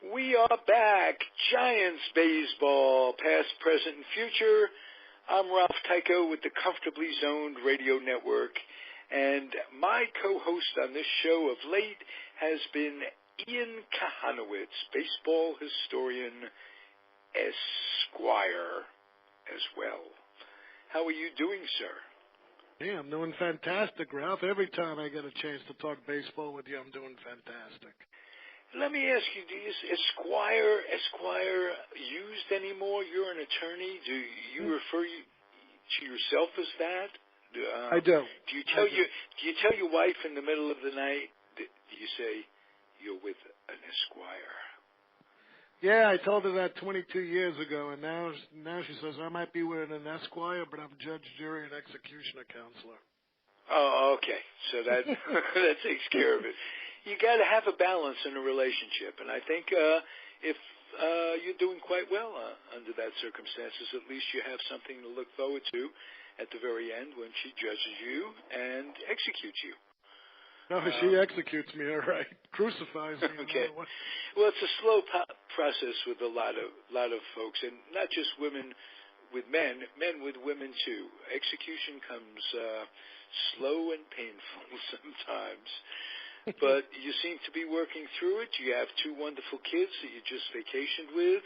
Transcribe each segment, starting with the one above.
We are back. Giants baseball, past, present, and future. I'm Ralph Tyko with the Comfortably Zoned Radio Network, and my co-host on this show of late has been Ian Kahanowitz, baseball historian, Esquire, as well. How are you doing, sir? Yeah, I'm doing fantastic, Ralph. Every time I get a chance to talk baseball with you, I'm doing fantastic. Let me ask you, is Esquire used anymore? You're an attorney. Do you refer to yourself as that? I do. Do you tell your wife in the middle of the night? Do you say you're with an Esquire? Yeah, I told her that 22 years ago, and now she says I might be with an Esquire, but I'm judge, jury, and executioner counselor. Oh, okay. So that that takes care of it. You got to have a balance in a relationship, and I think if you're doing quite well under that circumstances, at least you have something to look forward to at the very end when she judges you and executes you. No, she executes me, all right. Crucifies me. Okay. Well, it's a slow process with a lot of folks, and not just women with men with women too. Execution comes slow and painful sometimes. But you seem to be working through it. You have two wonderful kids that you just vacationed with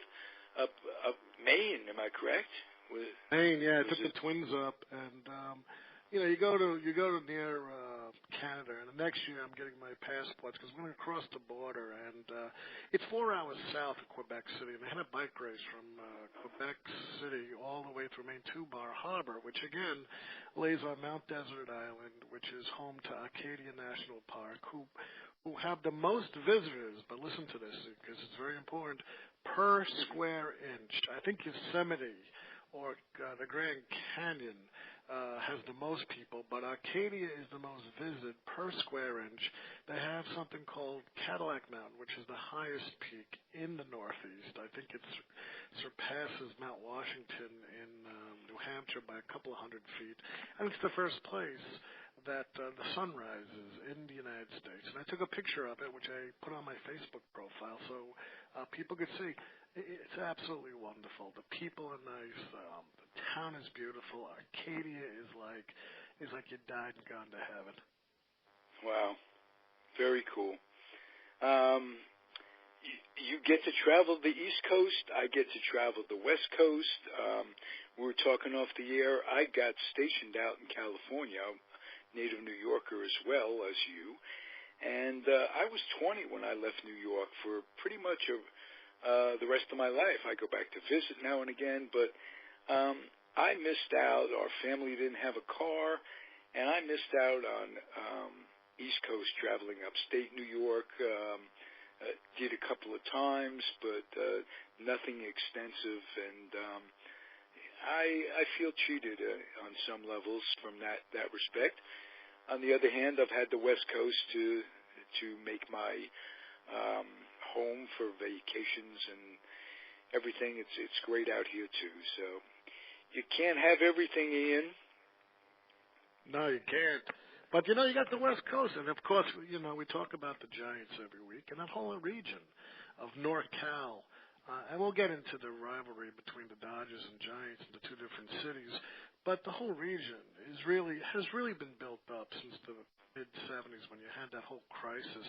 up Maine, am I correct? Maine, yeah. I took the twins up, and you go to near Canada, and the next year I'm getting my passports because we're going to cross the border, and it's 4 hours south of Quebec City, and they had a bike race from Quebec City all the way through Maine to Bar Harbor, which again lays on Mount Desert Island, which is home to Acadia National Park, who have the most visitors, but listen to this because it's very important, per square inch. I think Yosemite or the Grand Canyon has the most people, but Arcadia is the most visited per square inch. They have something called Cadillac Mountain, which is the highest peak in the Northeast. I think it surpasses Mount Washington in New Hampshire by a couple of 100 feet. And it's the first place that the sun rises in the United States. And I took a picture of it, which I put on my Facebook profile so people could see. It's absolutely wonderful. The people are nice. The town is beautiful. Arcadia is like you died and gone to heaven. Wow, very cool. You get to travel the East Coast. I get to travel the West Coast. We were talking off the air. I got stationed out in California, native New Yorker as well as you, and I was 20 when I left New York for pretty much the rest of my life. I go back to visit now and again, but I missed out. Our family didn't have a car, and I missed out on East Coast traveling upstate New York. Did a couple of times, but nothing extensive, and I feel cheated on some levels from that respect. On the other hand, I've had the West Coast to make my home for vacations and everything. It's great out here too. So you can't have everything, Ian. No, you can't. But you got the West Coast, and of course, we talk about the Giants every week, and that whole region of NorCal. And we'll get into the rivalry between the Dodgers and Giants in the two different cities. But the whole region has really been built up since the mid-'70s when you had that whole crisis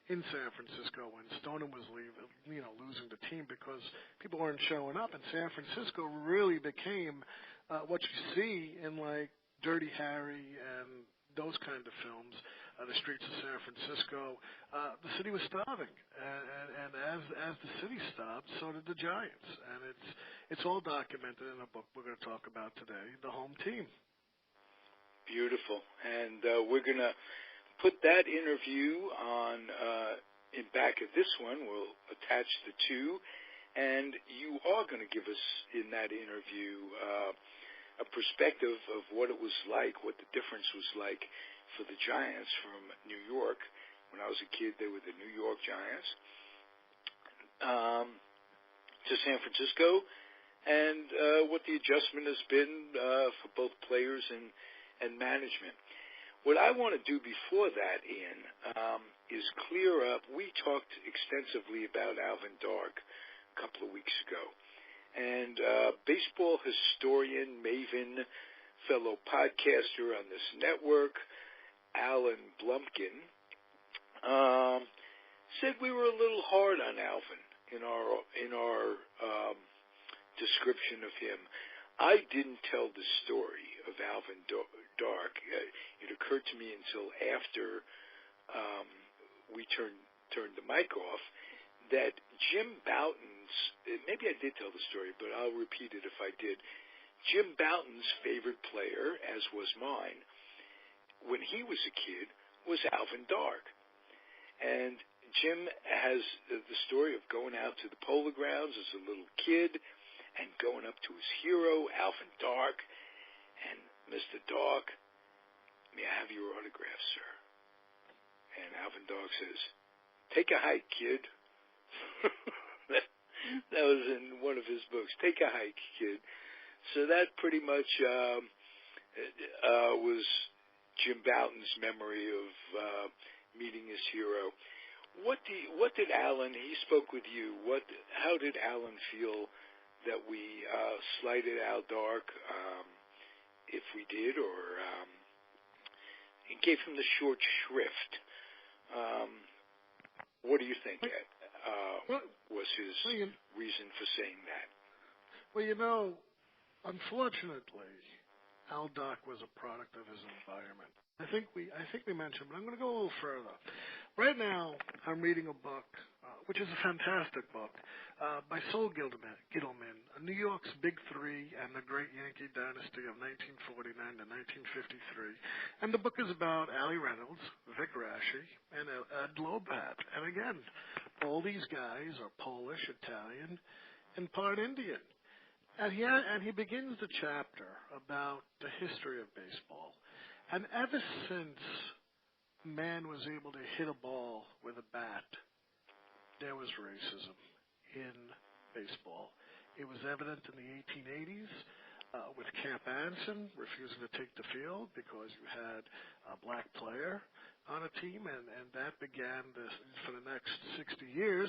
in San Francisco when Stoneham was losing the team because people weren't showing up, and San Francisco really became what you see in like Dirty Harry and those kind of films, the streets of San Francisco. The city was starving, and as the city stopped, so did the Giants, and it's all documented in a book we're going to talk about today, The Home Team. Beautiful, and we're going to put that interview on in back of this one. We'll attach the two, and you are going to give us in that interview a perspective of what it was like, what the difference was like for the Giants from New York. When I was a kid, they were the New York Giants, to San Francisco, and what the adjustment has been for both players and management. What I want to do before that, Ian, is clear up. We talked extensively about Alvin Dark a couple of weeks ago. And baseball historian, maven, fellow podcaster on this network, Alan Blumpkin, said we were a little hard on Alvin in our description of him. I didn't tell the story of Alvin Dark. It occurred to me until after we turned the mic off that Jim Bouton's, maybe I did tell the story, but I'll repeat it if I did. Jim Bouton's favorite player, as was mine, when he was a kid, was Alvin Dark. And Jim has the story of going out to the Polo Grounds as a little kid and going up to his hero, Alvin Dark, and Mr. Dark, may I have your autograph, sir? And Alvin Dark says, take a hike, kid. That was in one of his books. Take a hike, kid. So that pretty much was Jim Bouton's memory of meeting his hero. What did Alan? He spoke with you. How did Alan feel that we slighted Al Dark, if we did, or gave him the short shrift? What do you think was his reason for saying that? Well, unfortunately, Al Dark was a product of his environment. I think we mentioned, but I'm going to go a little further. Right now, I'm reading a book, which is a fantastic book, by Sol Gilderman, New York's Big Three and the Great Yankee Dynasty of 1949 to 1953. And the book is about Allie Reynolds, Vic Raschi, and Ed Lobat. And again, all these guys are Polish, Italian, and part Indian. And he begins the chapter about the history of baseball. And ever since man was able to hit a ball with a bat, there was racism in baseball. It was evident in the 1880s with Camp Anson refusing to take the field because you had a black player on a team, and that began for the next 60 years,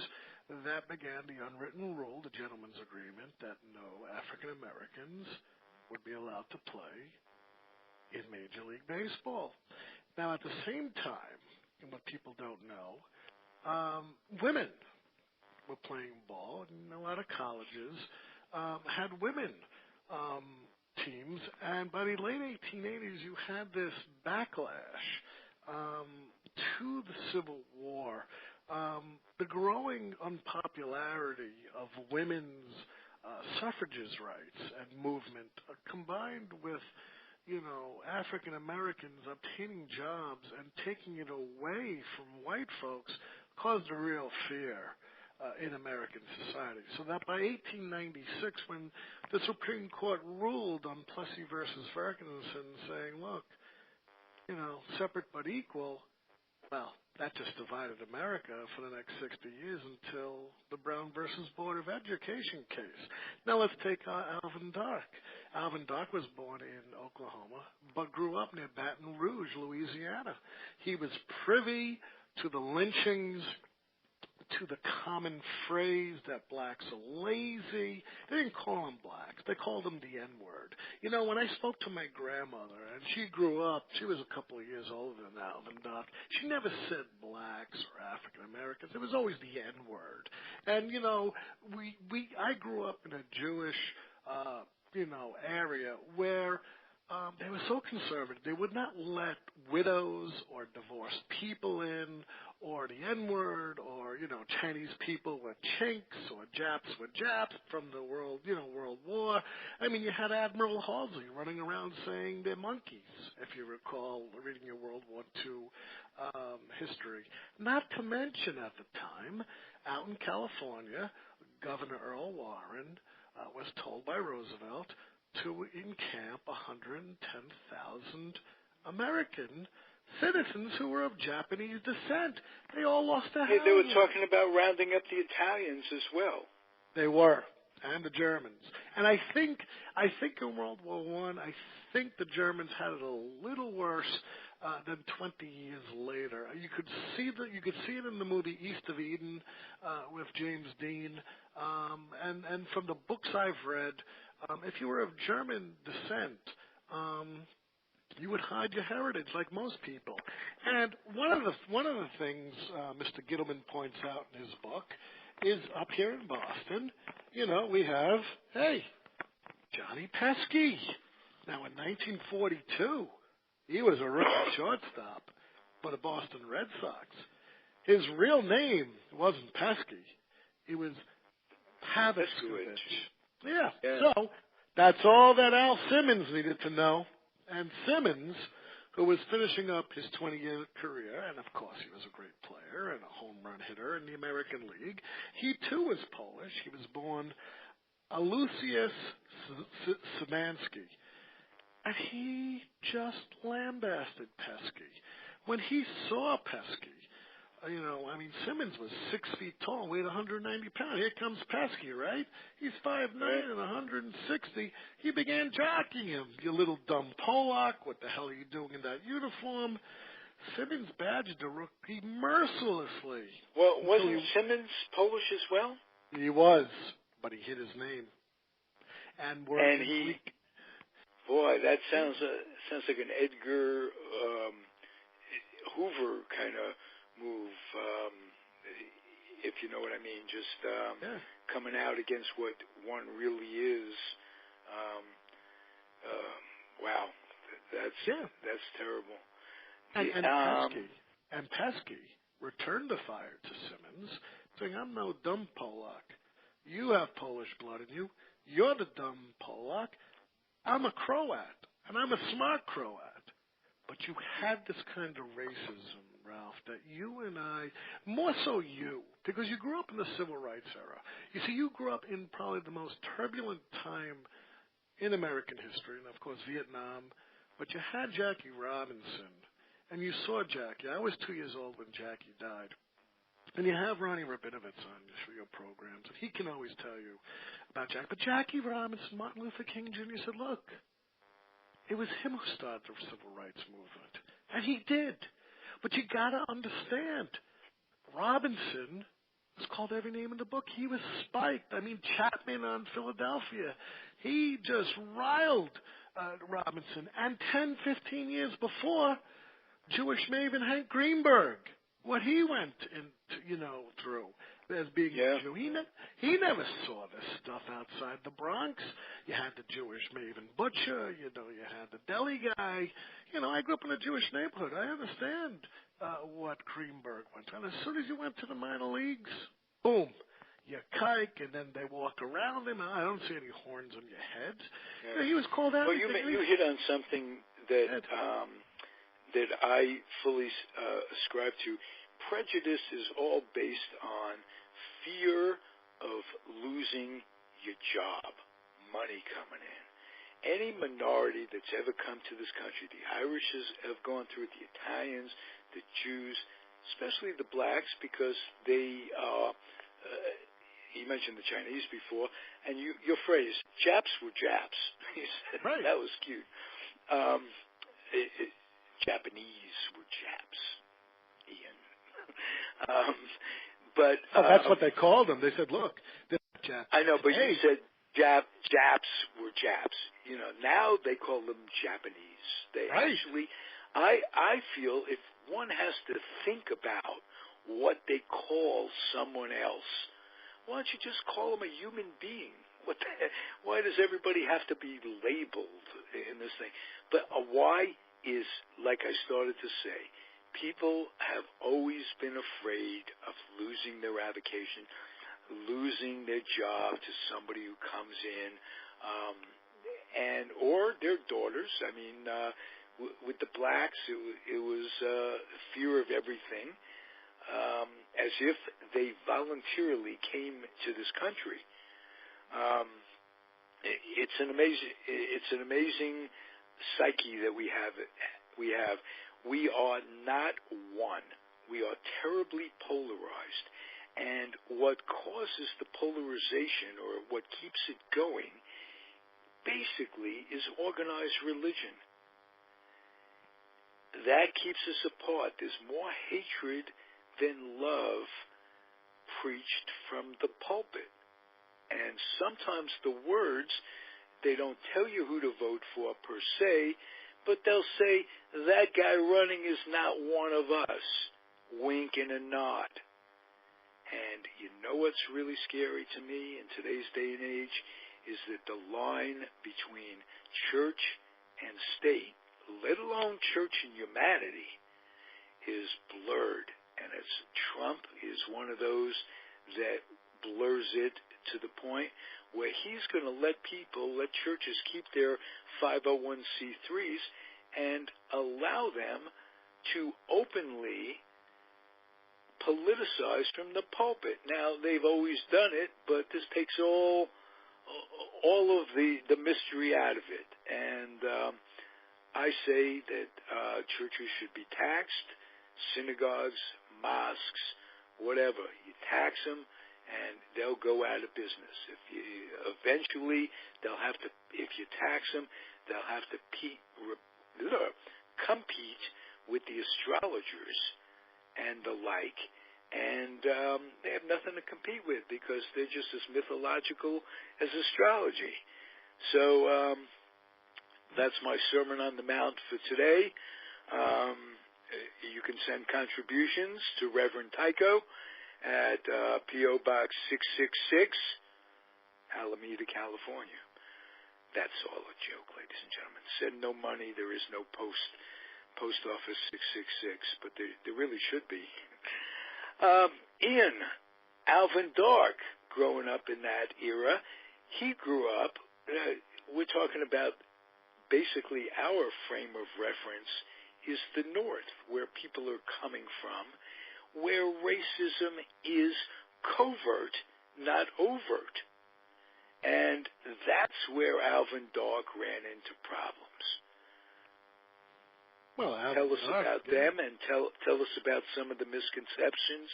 that began the unwritten rule, the gentleman's agreement, that no African Americans would be allowed to play in Major League Baseball. Now, at the same time, and what people don't know, women were playing ball, and a lot of colleges had women teams, and by the late 1880s, you had this backlash to the Civil War, the growing unpopularity of women's suffrages rights and movement, combined with African Americans obtaining jobs and taking it away from white folks, caused a real fear in American society. So that by 1896, when the Supreme Court ruled on Plessy versus Ferguson, saying, look, separate but equal, well, that just divided America for the next 60 years until the Brown versus Board of Education case. Now let's take Alvin Dark. Alvin Dark was born in Oklahoma, but grew up near Baton Rouge, Louisiana. He was privy to the lynchings, to the common phrase that blacks are lazy. They didn't call them blacks. They called them the N-word. When I spoke to my grandmother, and she grew up, she was a couple of years older than Alvin Dark, she never said blacks or African Americans. It was always the N-word. And, I grew up in a Jewish, area where they were so conservative. They would not let widows or divorced people in, or the N-word, or, Chinese people were chinks, or Japs were Japs from the World War. I mean, you had Admiral Halsey running around saying they're monkeys, if you recall reading your World War II history. Not to mention at the time, out in California, Governor Earl Warren was told by Roosevelt to encamp 110,000 American citizens who were of Japanese descent. They all lost their houses. They were talking about rounding up the Italians as well. They were, and the Germans. And I think in World War I think the Germans had it a little worse than 20 years later. You could see it in the movie East of Eden with James Dean, and from the books I've read, if you were of German descent, you would hide your heritage like most people. And one of the things Mr. Gittleman points out in his book is up here in Boston, we have Johnny Pesky. Now in 1942, he was a rookie shortstop for the Boston Red Sox. His real name wasn't Pesky; it was Paviskovich. Yeah. So that's all that Al Simmons needed to know. And Simmons, who was finishing up his 20-year career, and of course he was a great player and a home run hitter in the American League, he too was Polish. He was born Aloysius Szymanski. And he just lambasted Pesky. When he saw Pesky, Simmons was 6 feet tall, weighed 190 pounds. Here comes Pesky, right? He's 5'9" and 160. He began jockeying him. You little dumb Polak, what the hell are you doing in that uniform? Simmons badged the rookie mercilessly. Well, wasn't Simmons Polish as well? He was, but he hid his name. Boy, that sounds like an Edgar Hoover kind of move, if you know what I mean. Just coming out against what one really is. Wow, that's terrible. And Pesky returned the fire to Simmons, saying, "I'm no dumb Polak. You have Polish blood in you. You're the dumb Polak. I'm a Croat, and I'm a smart Croat. But you had this kind of racism, Ralph, that you and I, more so you, because you grew up in the Civil Rights era. You see, you grew up in probably the most turbulent time in American history, and of course Vietnam, but you had Jackie Robinson, and you saw Jackie. I was 2 years old when Jackie died. And you have Ronnie Rabinovitz on your programs, and he can always tell you about Jackie. But Jackie Robinson, Martin Luther King Jr. said, look, it was him who started the Civil Rights Movement. And he did. But you got to understand, Robinson was called every name in the book. He was spiked. Chapman on Philadelphia. He just riled Robinson. And 10, 15 years before, Jewish maven Hank Greenberg, what he went through as being a Jew. He never saw this stuff outside the Bronx. You had the Jewish maven butcher, you had the deli guy. I grew up in a Jewish neighborhood. I understand what Greenberg went through. And as soon as you went to the minor leagues, boom, you kike, and then they walk around him. I don't see any horns on your head. Yeah. He was called out. Well, you hit on something that that I fully ascribe to. Prejudice is all based on fear of losing your job, money coming in. Any minority that's ever come to this country, the Irish have gone through it, the Italians, the Jews, especially the blacks, because they you mentioned the Chinese before, and your phrase, Japs were Japs. Right. That was cute. Japanese were Japs, Ian. That's what they called them. They said, look, they're Japs. I know, but you said Japs were Japs. Now they call them Japanese. They actually, I feel if one has to think about what they call someone else, why don't you just call them a human being? Why does everybody have to be labeled in this thing? But why is, like I started to say, people have always been afraid of losing their avocation, losing their job to somebody who comes in, or their daughters. With the blacks, it was fear of everything, as if they voluntarily came to this country. It's an amazing psyche that we have. We are not one. We are terribly polarized. And what causes the polarization, or what keeps it going, basically is organized religion. that keeps us apart. There's more hatred than love preached from the pulpit. And sometimes the words, they don't tell you who to vote for per se, but they'll say, that guy running is not one of us. Wink and a nod. And you know what's really scary to me in today's day and age is that the line between church and state, let alone church and humanity, is blurred. And Trump is one of those that blurs it to the point where he's going to let churches keep their 501c3s and allow them to openly politicize from the pulpit. Now, they've always done it, but this takes all of the mystery out of it. And I say that churches should be taxed, synagogues, mosques, whatever. You tax them, and they'll go out of business. Eventually, they'll have to. If you tax them, they'll have to compete with the astrologers and the like, and they have nothing to compete with because they're just as mythological as astrology. So that's my Sermon on the Mount for today. You can send contributions to Reverend Tyko at P.O. Box 666, Alameda, California. That's all a joke, ladies and gentlemen. Send no money. There is no post office 666, but there really should be. Ian, Alvin Dark, growing up in that era, he grew up, we're talking about basically our frame of reference is the North, where people are coming from, where racism is covert, not overt. And that's where Alvin Dark ran into problems. Well, tell us about them, and tell us about some of the misconceptions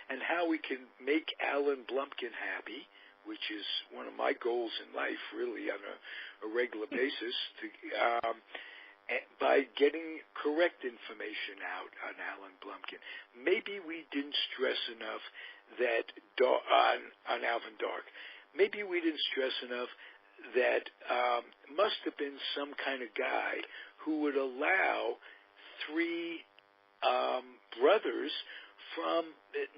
and how we can make Alan Blumpkin happy, which is one of my goals in life, really, on a regular basis, by getting correct information out on Alan Blumpkin. Maybe we didn't stress enough that on Alvin Dark. Maybe we didn't stress enough that must have been some kind of guy who would allow three brothers from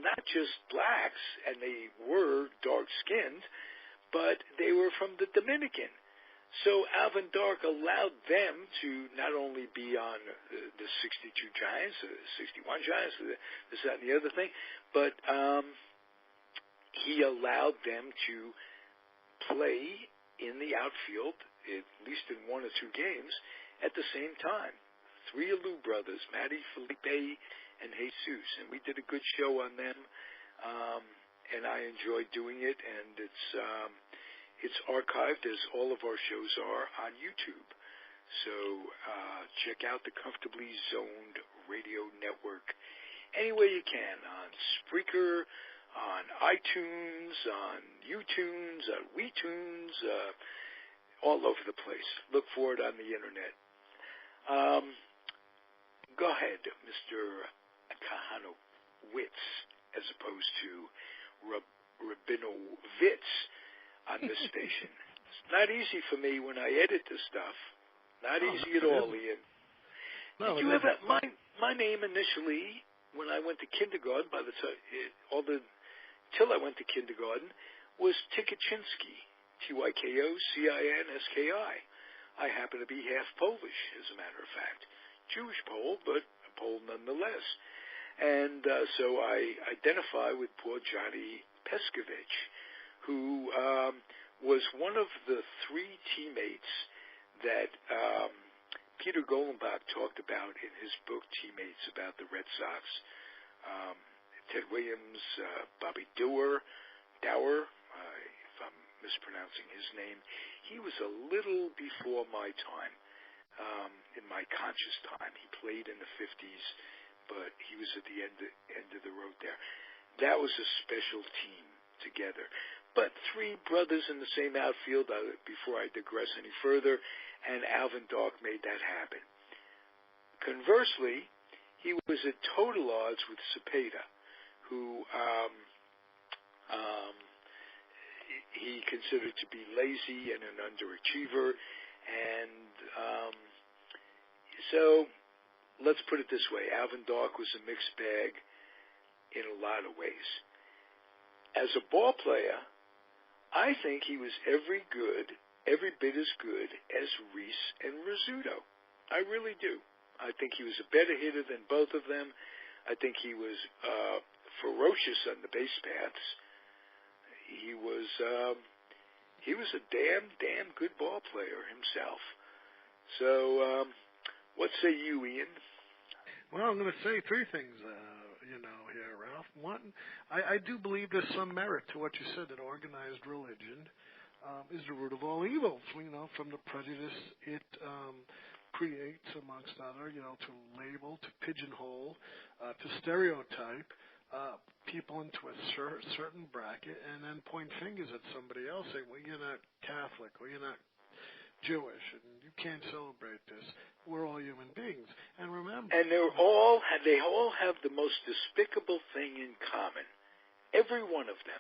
not just blacks, and they were dark-skinned, but they were from the Dominican. So Alvin Dark allowed them to not only be on the 62 Giants, the 61 Giants, this, that, and the other thing, but he allowed them to play in the outfield, at least in one or two games, at the same time. Three Alou brothers, Matty, Felipe, and Jesus. And we did a good show on them, and I enjoyed doing it, and it's archived, as all of our shows are, on YouTube. So check out the Comfortably Zoned Radio Network any way you can, on Spreaker, on iTunes, on YouTunes, on WeTunes, all over the place. Look for it on the Internet. Go ahead, Mr. Kahanowitz, as opposed to Rabinowitz on this station. It's not easy for me when I edit this stuff. Not easy at all, Ian. No, Did you ever, my name initially, when I went to kindergarten, till I went to kindergarten, was Tykocinski, Tykocinski. I happen to be half Polish, as a matter of fact. Jewish Pole, but a Pole nonetheless. And so I identify with poor Johnny Peskovich, who was one of the three teammates that Peter Golenbach talked about in his book, Teammates, about the Red Sox. Ted Williams, Bobby Dower, if I'm mispronouncing his name. He was a little before my time, in my conscious time. He played in the 50s, but he was at the end of the road there. That was a special team together. But three brothers in the same outfield, before I digress any further, and Alvin Dark made that happen. Conversely, he was at total odds with Cepeda, who he considered to be lazy and an underachiever. And so let's put it this way. Alvin Dark was a mixed bag in a lot of ways. As a ball player, I think he was every bit as good as Reese and Rizzuto. I really do. I think he was a better hitter than both of them. I think he was ferocious on the base paths. He was a damn good ball player himself. So, what say you, Ian? Well, I'm going to say three things, here, Ralph. One, I do believe there's some merit to what you said, that organized religion is the root of all evils. From the prejudice it creates, amongst other, to label, to pigeonhole, to stereotype people into a certain bracket, and then point fingers at somebody else, saying, well, you're not Catholic, or you're not Jewish, and you can't celebrate this. We're all human beings. And remember... And they all have the most despicable thing in common. Every one of them.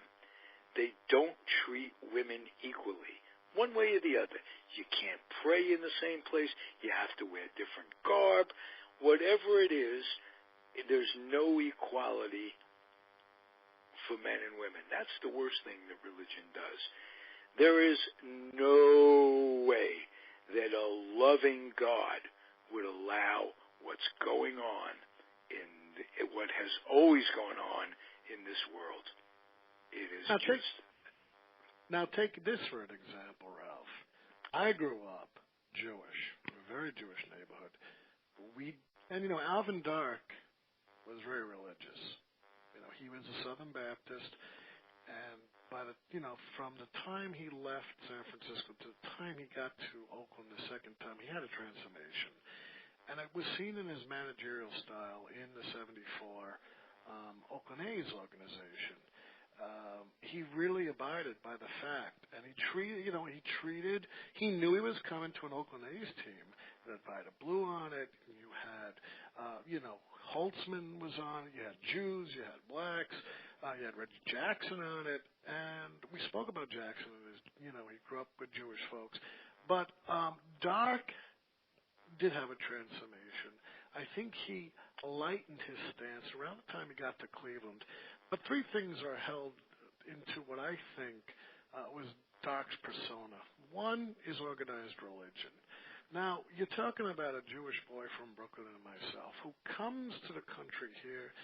They don't treat women equally, one way or the other. You can't pray in the same place. You have to wear different garb. Whatever it is, there's no equality for men and women. That's the worst thing that religion does. There is no way that a loving God would allow what's going on what has always gone on in this world. It is Now take this for an example, Ralph. I grew up Jewish, a very Jewish neighborhood. Alvin Dark was very religious. He was a Southern Baptist, and from the time he left San Francisco to the time he got to Oakland the second time, he had a transformation. And it was seen in his managerial style in the 74 Oakland A's organization. He really abided by the fact, and he knew he was coming to an Oakland A's team that had Vida Blue on it. You had, Holtzman was on it. You had Jews, you had blacks, you had Reggie Jackson on it. And we spoke about Jackson, he grew up with Jewish folks. But Dark did have a transformation. I think he lightened his stance around the time he got to Cleveland. But three things are held into what I think was Dark's persona. One is organized religion. Now, you're talking about a Jewish boy from Brooklyn and myself who comes to the country here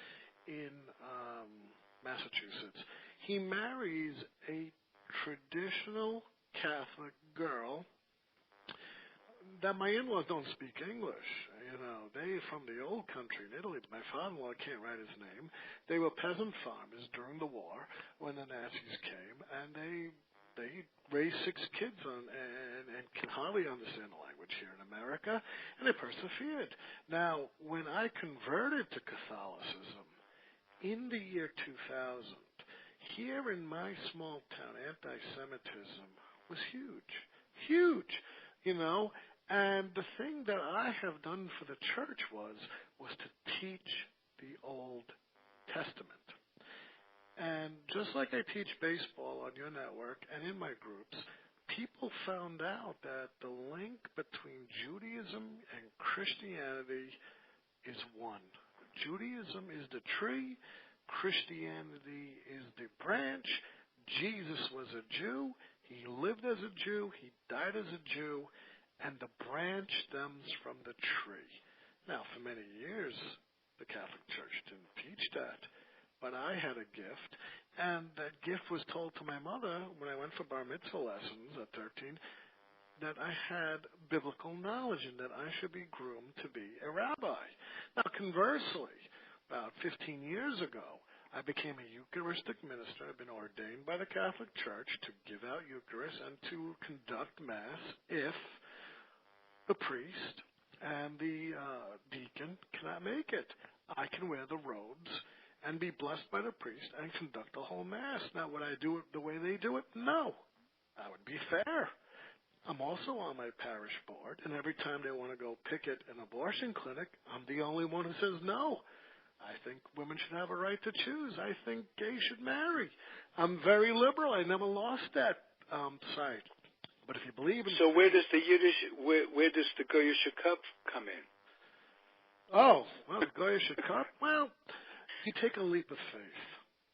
in Massachusetts. He marries a traditional Catholic girl that my in-laws don't speak English. They from the old country in Italy. My father-in-law can't write his name. They were peasant farmers during the war when the Nazis came, and they raised 6 kids and can hardly understand the language here in America, and they persevered. Now, when I converted to Catholicism in the year 2000, here in my small town, anti-Semitism was huge, And the thing that I have done for the church was to teach the Old Testament. And just like I teach baseball on your network and in my groups, people found out that the link between Judaism and Christianity is one. Judaism is the tree. Christianity is the branch. Jesus was a Jew. He lived as a Jew. He died as a Jew. And the branch stems from the tree. Now, for many years, the Catholic Church didn't teach that. But I had a gift, and that gift was told to my mother when I went for bar mitzvah lessons at 13, that I had biblical knowledge and that I should be groomed to be a rabbi. Now, conversely, about 15 years ago, I became a Eucharistic minister. I've been ordained by the Catholic Church to give out Eucharist and to conduct Mass if the priest and the deacon cannot make it. I can wear the robes and be blessed by the priest and conduct the whole Mass. Now, would I do it the way they do it? No. That would be fair. I'm also on my parish board, and every time they want to go picket an abortion clinic, I'm the only one who says no. I think women should have a right to choose. I think gays should marry. I'm very liberal. I never lost that side. But if you believe in... So where does the Yiddish, where does the Goyish Cup come in? Oh, well, the Goyish Cup? Well, you take a leap of faith.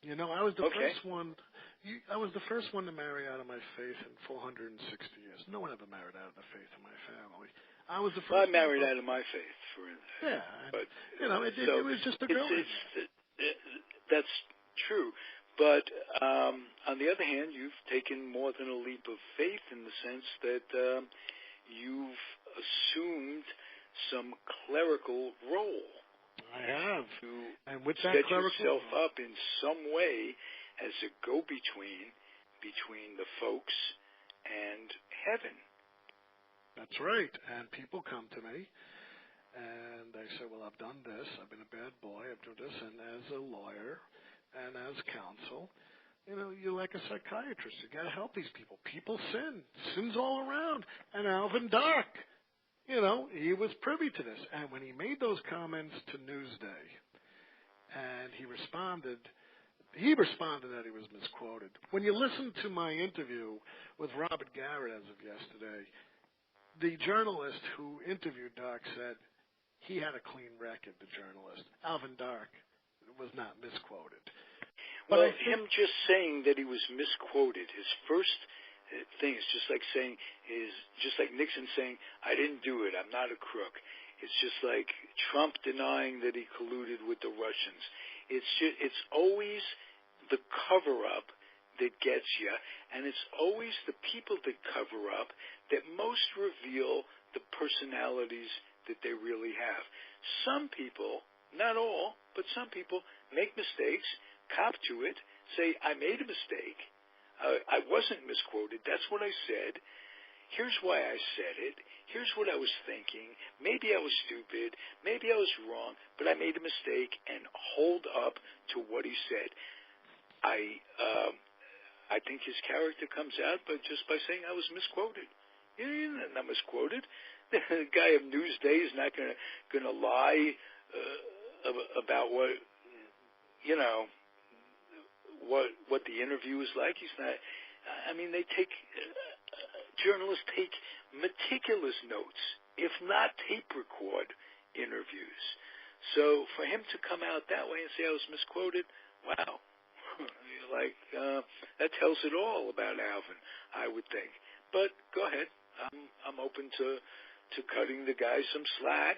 You know, I was the first one... I was the first one to marry out of my faith in 460 years. No one ever married out of the faith in my family. I was the first. Well, I married out of my faith, for instance. Yeah, but you know, it was just a girl. That's true, but on the other hand, you've taken more than a leap of faith in the sense that you've assumed some clerical role. I have, and with that set yourself up in some way as a go-between between the folks and heaven. That's right. And people come to me, and they say, well, I've done this. I've been a bad boy. I've done this. And as a lawyer and as counsel, you know, you're like a psychiatrist. You got to help these people. People sin. Sin's all around. And Alvin Dark, you know, he was privy to this. And when he made those comments to Newsday, and he responded that he was misquoted. When you listen to my interview with Robert Garrett as of yesterday, the journalist who interviewed Dark said he had a clean record, the journalist. Alvin Dark was not misquoted. But well, him just saying that he was misquoted, his first thing is just like Nixon saying, I didn't do it, I'm not a crook. It's just like Trump denying that he colluded with the Russians. It's always the cover-up that gets you, and it's always the people that cover up that most reveal the personalities that they really have. Some people, not all, but some people make mistakes, cop to it, say, I made a mistake, I wasn't misquoted, that's what I said, here's why I said it, here's what I was thinking, maybe I was stupid, maybe I was wrong, but I made a mistake, and hold up to what he said. I think his character comes out just by saying I was misquoted. You're not misquoted. The guy of Newsday is not gonna lie about what the interview is like. He's not. I mean, journalists take meticulous notes, if not tape record interviews. So for him to come out that way and say I was misquoted, wow. That tells it all about Alvin, I would think. But go ahead. I'm open to cutting the guy some slack.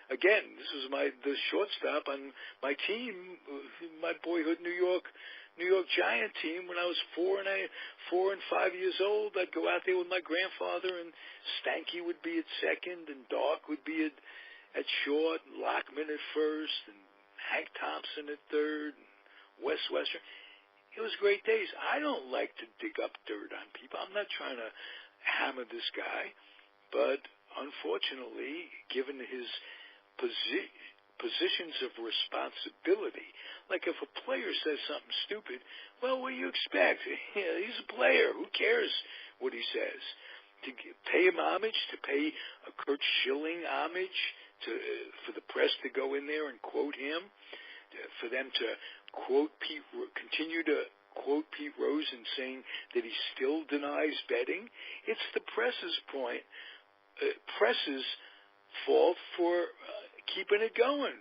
Again, this was the shortstop on my team, my boyhood New York Giant team. When I was 4 and 5 years old, I'd go out there with my grandfather, and Stanky would be at second, and Dark would be at short, and Lockman at first, and Hank Thompson at third, and Wes Western. It was great days. I don't like to dig up dirt on people. I'm not trying to hammer this guy, but unfortunately, given his positions of responsibility, like if a player says something stupid, well, what do you expect? He's a player. Who cares what he says? To pay him homage, to pay a Kurt Schilling homage, for the press to go in there and quote him, for them to continue to quote Pete Rose in saying that he still denies betting. It's the press's fault for keeping it going.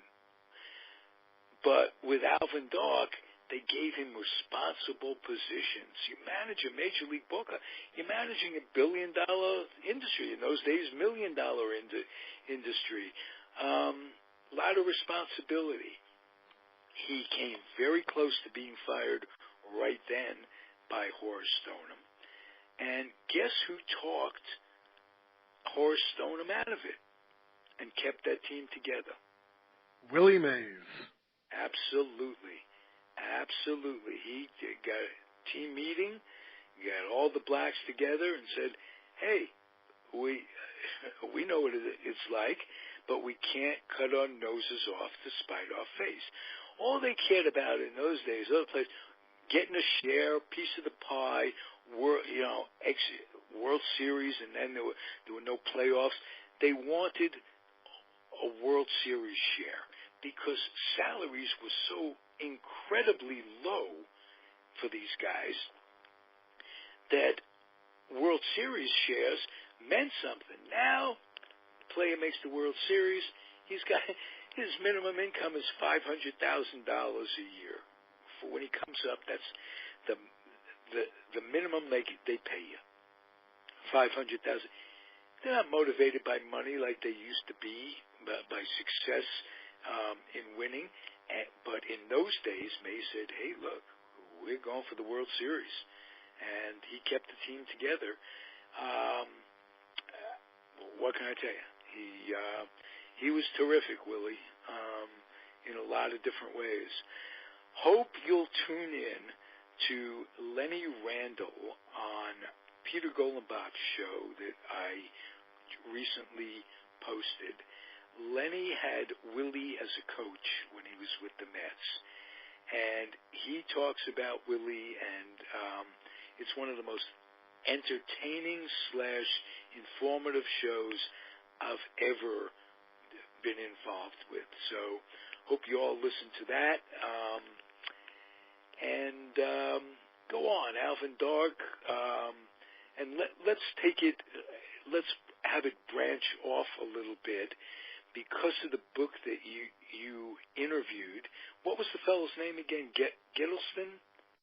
But with Alvin Dark, they gave him responsible positions. You manage a Major League Ballclub. You're managing $1 billion industry. In those days, $1 million industry. A lot of responsibility. He came very close to being fired right then by Horace Stoneham. And guess who talked Horace Stoneham out of it and kept that team together? Willie Mays. Absolutely. He got a team meeting, got all the blacks together and said, hey, we know what it's like, but we can't cut our noses off to spite our face. All they cared about in those days, other places, getting a share, piece of the pie, World Series, and then there were no playoffs. They wanted a World Series share because salaries were so incredibly low for these guys that World Series shares meant something. Now, the player makes the World Series. He's got his minimum income is $500,000 a year. For when he comes up, that's the minimum they pay you. $500,000. They're not motivated by money like they used to be, by success in winning. But in those days, May said, "Hey, look, we're going for the World Series," and he kept the team together. What can I tell you? He was terrific, Willie, in a lot of different ways. Hope you'll tune in to Lenny Randall on Peter Golenbach's show that I recently posted. Lenny had Willie as a coach when he was with the Mets, and he talks about Willie, and it's one of the most entertaining / informative shows I've ever been involved with. So hope you all listen to that. And go on, Alvin Dark, and let's take it, let's have it branch off a little bit because of the book that you interviewed. What was the fellow's name again? Gittleson?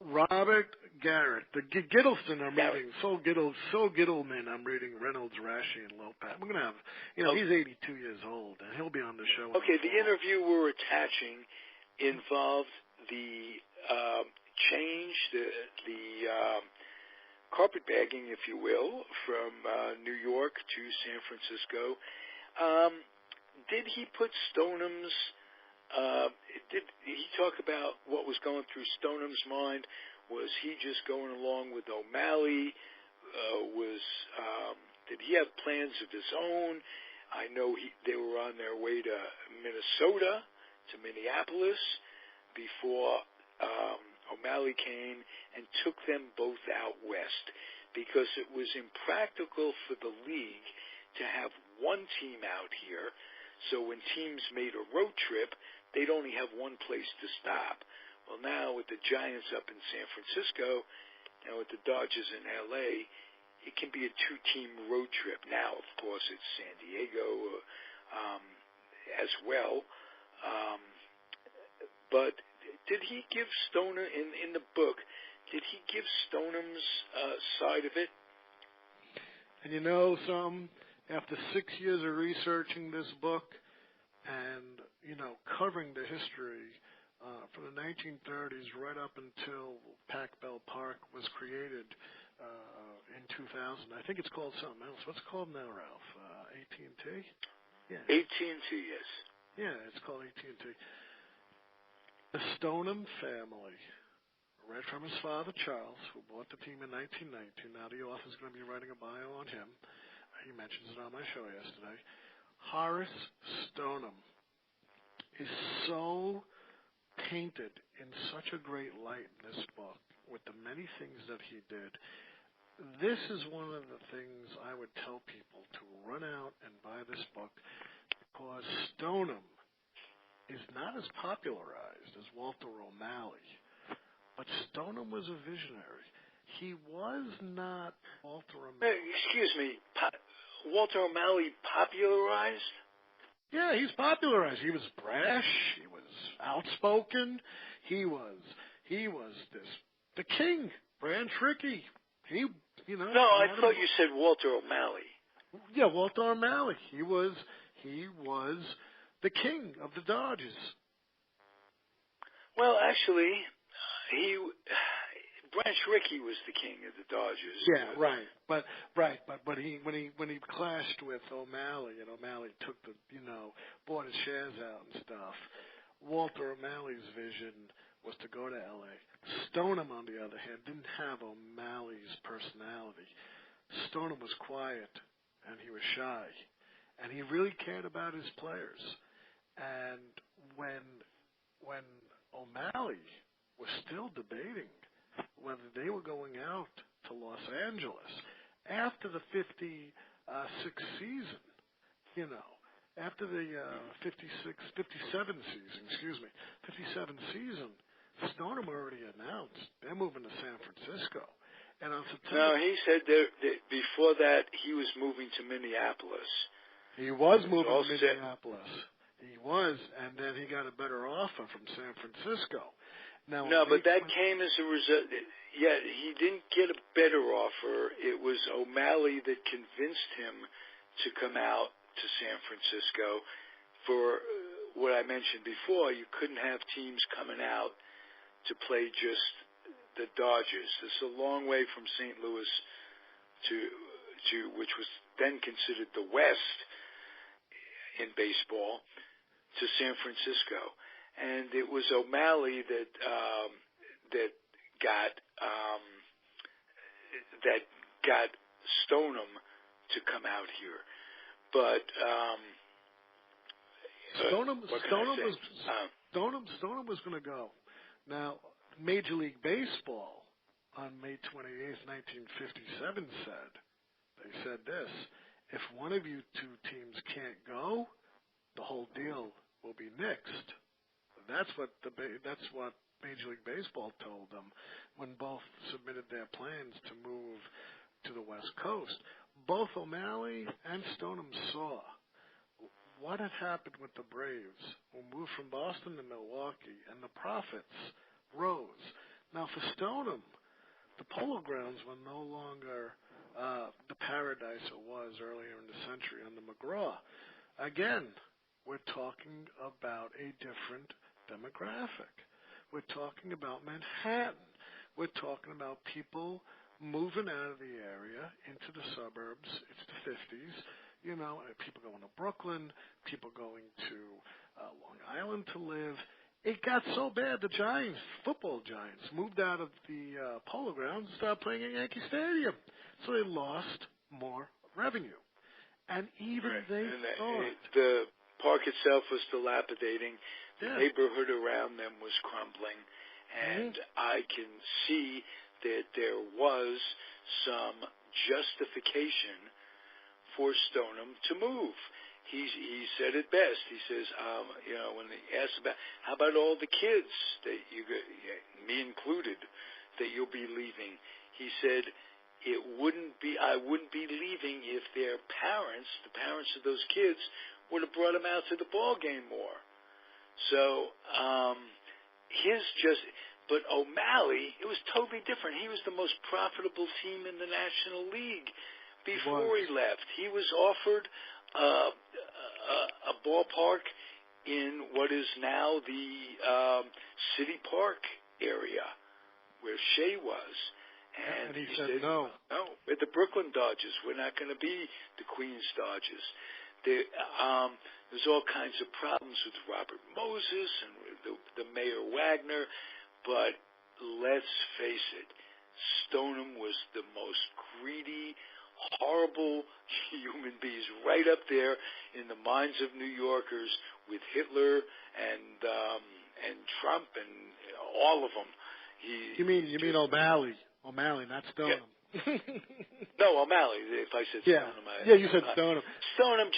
Robert Garrett. The Gittleson I'm reading. Phil Gittleman I'm reading. Reynolds, Rashi, and Lopez. We're going to have, he's 82 years old, and he'll be on the show. Okay, the interview we're attaching involved the change, the carpetbagging, if you will, from New York to San Francisco. Did he put Stonem's, did he talk about what was going through Stonem's mind? Was he just going along with O'Malley? Did he have plans of his own? I know they were on their way to Minnesota, to Minneapolis, before O'Malley came and took them both out west because it was impractical for the league to have one team out here. So when teams made a road trip, they'd only have one place to stop. Well, now with the Giants up in San Francisco and with the Dodgers in L.A., it can be a two-team road trip. Now, of course, it's San Diego as well. But did he give Stoner, in the book, did he give Stonem's side of it? And after 6 years of researching this book and, covering the history from the 1930s right up until Pac Bell Park was created in 2000. I think it's called something else. What's it called now, Ralph? AT&T? Yeah. AT&T, yes. Yeah, it's called AT&T. The Stoneham family, right from his father, Charles, who bought the team in 1919. Now the author's going to be writing a bio on him. He mentions it on my show yesterday. Horace Stoneham is so painted in such a great light in this book with the many things that he did. This is one of the things I would tell people to run out and buy this book because Stoneham is not as popularized as Walter O'Malley, but Stoneham was a visionary. He was not Walter O'Malley. Excuse me, Walter O'Malley popularized? Yeah, he's popularized. He was brash. He was outspoken. He was the king, Branch Rickey. No, I thought you said Walter O'Malley. Yeah, Walter O'Malley. He was the king of the Dodgers. Well, actually, Branch Rickey was the king of the Dodgers. Yeah, right. But when he clashed with O'Malley and O'Malley took bought his shares out and stuff, Walter O'Malley's vision was to go to L.A. Stoneham, on the other hand, didn't have O'Malley's personality. Stoneham was quiet and he was shy, and he really cared about his players. And when O'Malley was still debating whether they were going out to Los Angeles after the 56 season, after the 57 season, Stoneham already announced they're moving to San Francisco. And on September... No, he said that before that he was moving to Minneapolis. He was moving to Minneapolis. He was, and then he got a better offer from San Francisco. Now, no, but that came as a result. Yeah, he didn't get a better offer. It was O'Malley that convinced him to come out to San Francisco. For what I mentioned before, you couldn't have teams coming out to play just the Dodgers. This is a long way from St. Louis to which was then considered the West in baseball, to San Francisco. And it was O'Malley that got Stoneham to come out here. But Stoneham was going to go. Now, Major League Baseball on May 28th, 1957 said this: if one of you two teams can't go, the whole deal will be nixed. That's what Major League Baseball told them when both submitted their plans to move to the West Coast. Both O'Malley and Stoneham saw what had happened with the Braves, who moved from Boston to Milwaukee, and the profits rose. Now, for Stoneham, the Polo Grounds were no longer the paradise it was earlier in the century under McGraw. Again, we're talking about a different demographic. We're talking about Manhattan. We're talking about people moving out of the area into the suburbs. It's the 50s. People going to Brooklyn, people going to Long Island to live. It got so bad, the Giants, football Giants, moved out of the Polo Grounds and started playing at Yankee Stadium. So they lost more revenue. And even they thought... The park itself was dilapidating. The Yeah. neighborhood around them was crumbling. And I can see that there was some justification for Stoneham to move. He said it best. He says, when they asked about, how about all the kids that me included, that you'll be leaving? He said, I wouldn't be leaving if their parents, the parents of those kids, would have brought them out to the ball game more. So, but O'Malley, it was totally different. He was the most profitable team in the National League before he left. He was offered a ballpark in what is now the City Park area where Shea was. And he said no. No, we're the Brooklyn Dodgers. We're not going to be the Queens Dodgers. There's all kinds of problems with Robert Moses and the Mayor Wagner, but let's face it, Stoneham was the most greedy, horrible human beings, right up there in the minds of New Yorkers with Hitler and Trump and all of them. You mean O'Malley? O'Malley, not Stoneham. Yeah. No, O'Malley. If I said Stoneham, you said Stoneham. Stoneham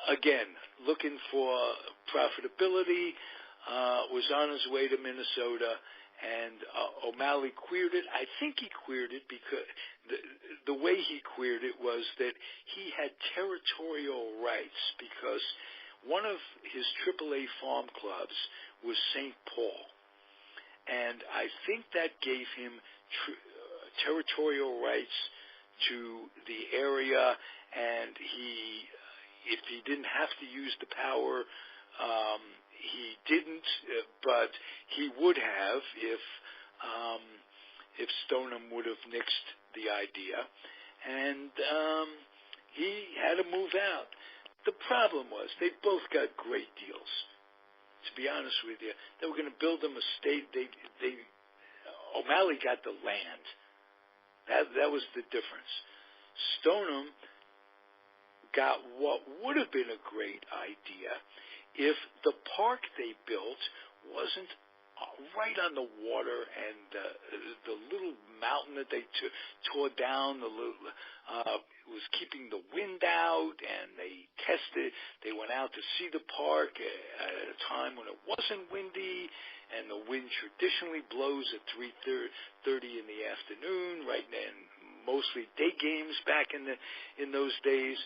again, looking for profitability, was on his way to Minnesota, and O'Malley queered it. I think he queered it because the way he queered it was that he had territorial rights, because one of his AAA farm clubs was St. Paul. And I think that gave him territorial rights to the area, and if he didn't have to use the power, he didn't, but he would have if Stoneham would have nixed the idea, and he had to move out. The problem was they both got great deals. To be honest with you, they were going to build them a state. O'Malley got the land. That was the difference. Stoneham got what would have been a great idea if the park they built wasn't right on the water, and the little mountain that they tore down. Was keeping the wind out, and they tested. They went out to see the park at a time when it wasn't windy, and the wind traditionally blows at 3:30 in the afternoon, right then, mostly day games back in those days.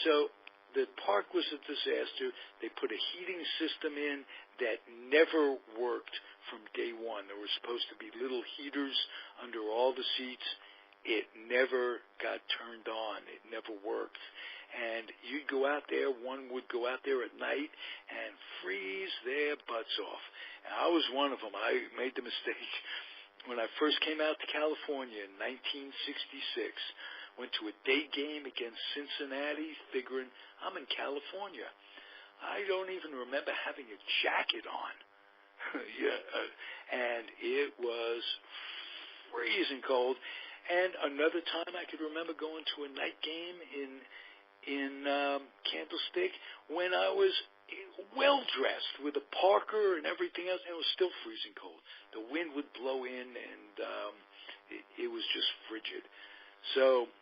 So the park was a disaster. They put a heating system in that never worked from day one. There were supposed to be little heaters under all the seats. It never got turned on. It never worked. And you'd go out there, one would go out there at night and freeze their butts off. And I was one of them. I made the mistake. When I first came out to California in 1966, went to a day game against Cincinnati, figuring I'm in California. I don't even remember having a jacket on. And it was freezing cold. And another time I could remember going to a night game in Candlestick when I was well-dressed with a parka and everything else, and it was still freezing cold. The wind would blow in, and it was just frigid. So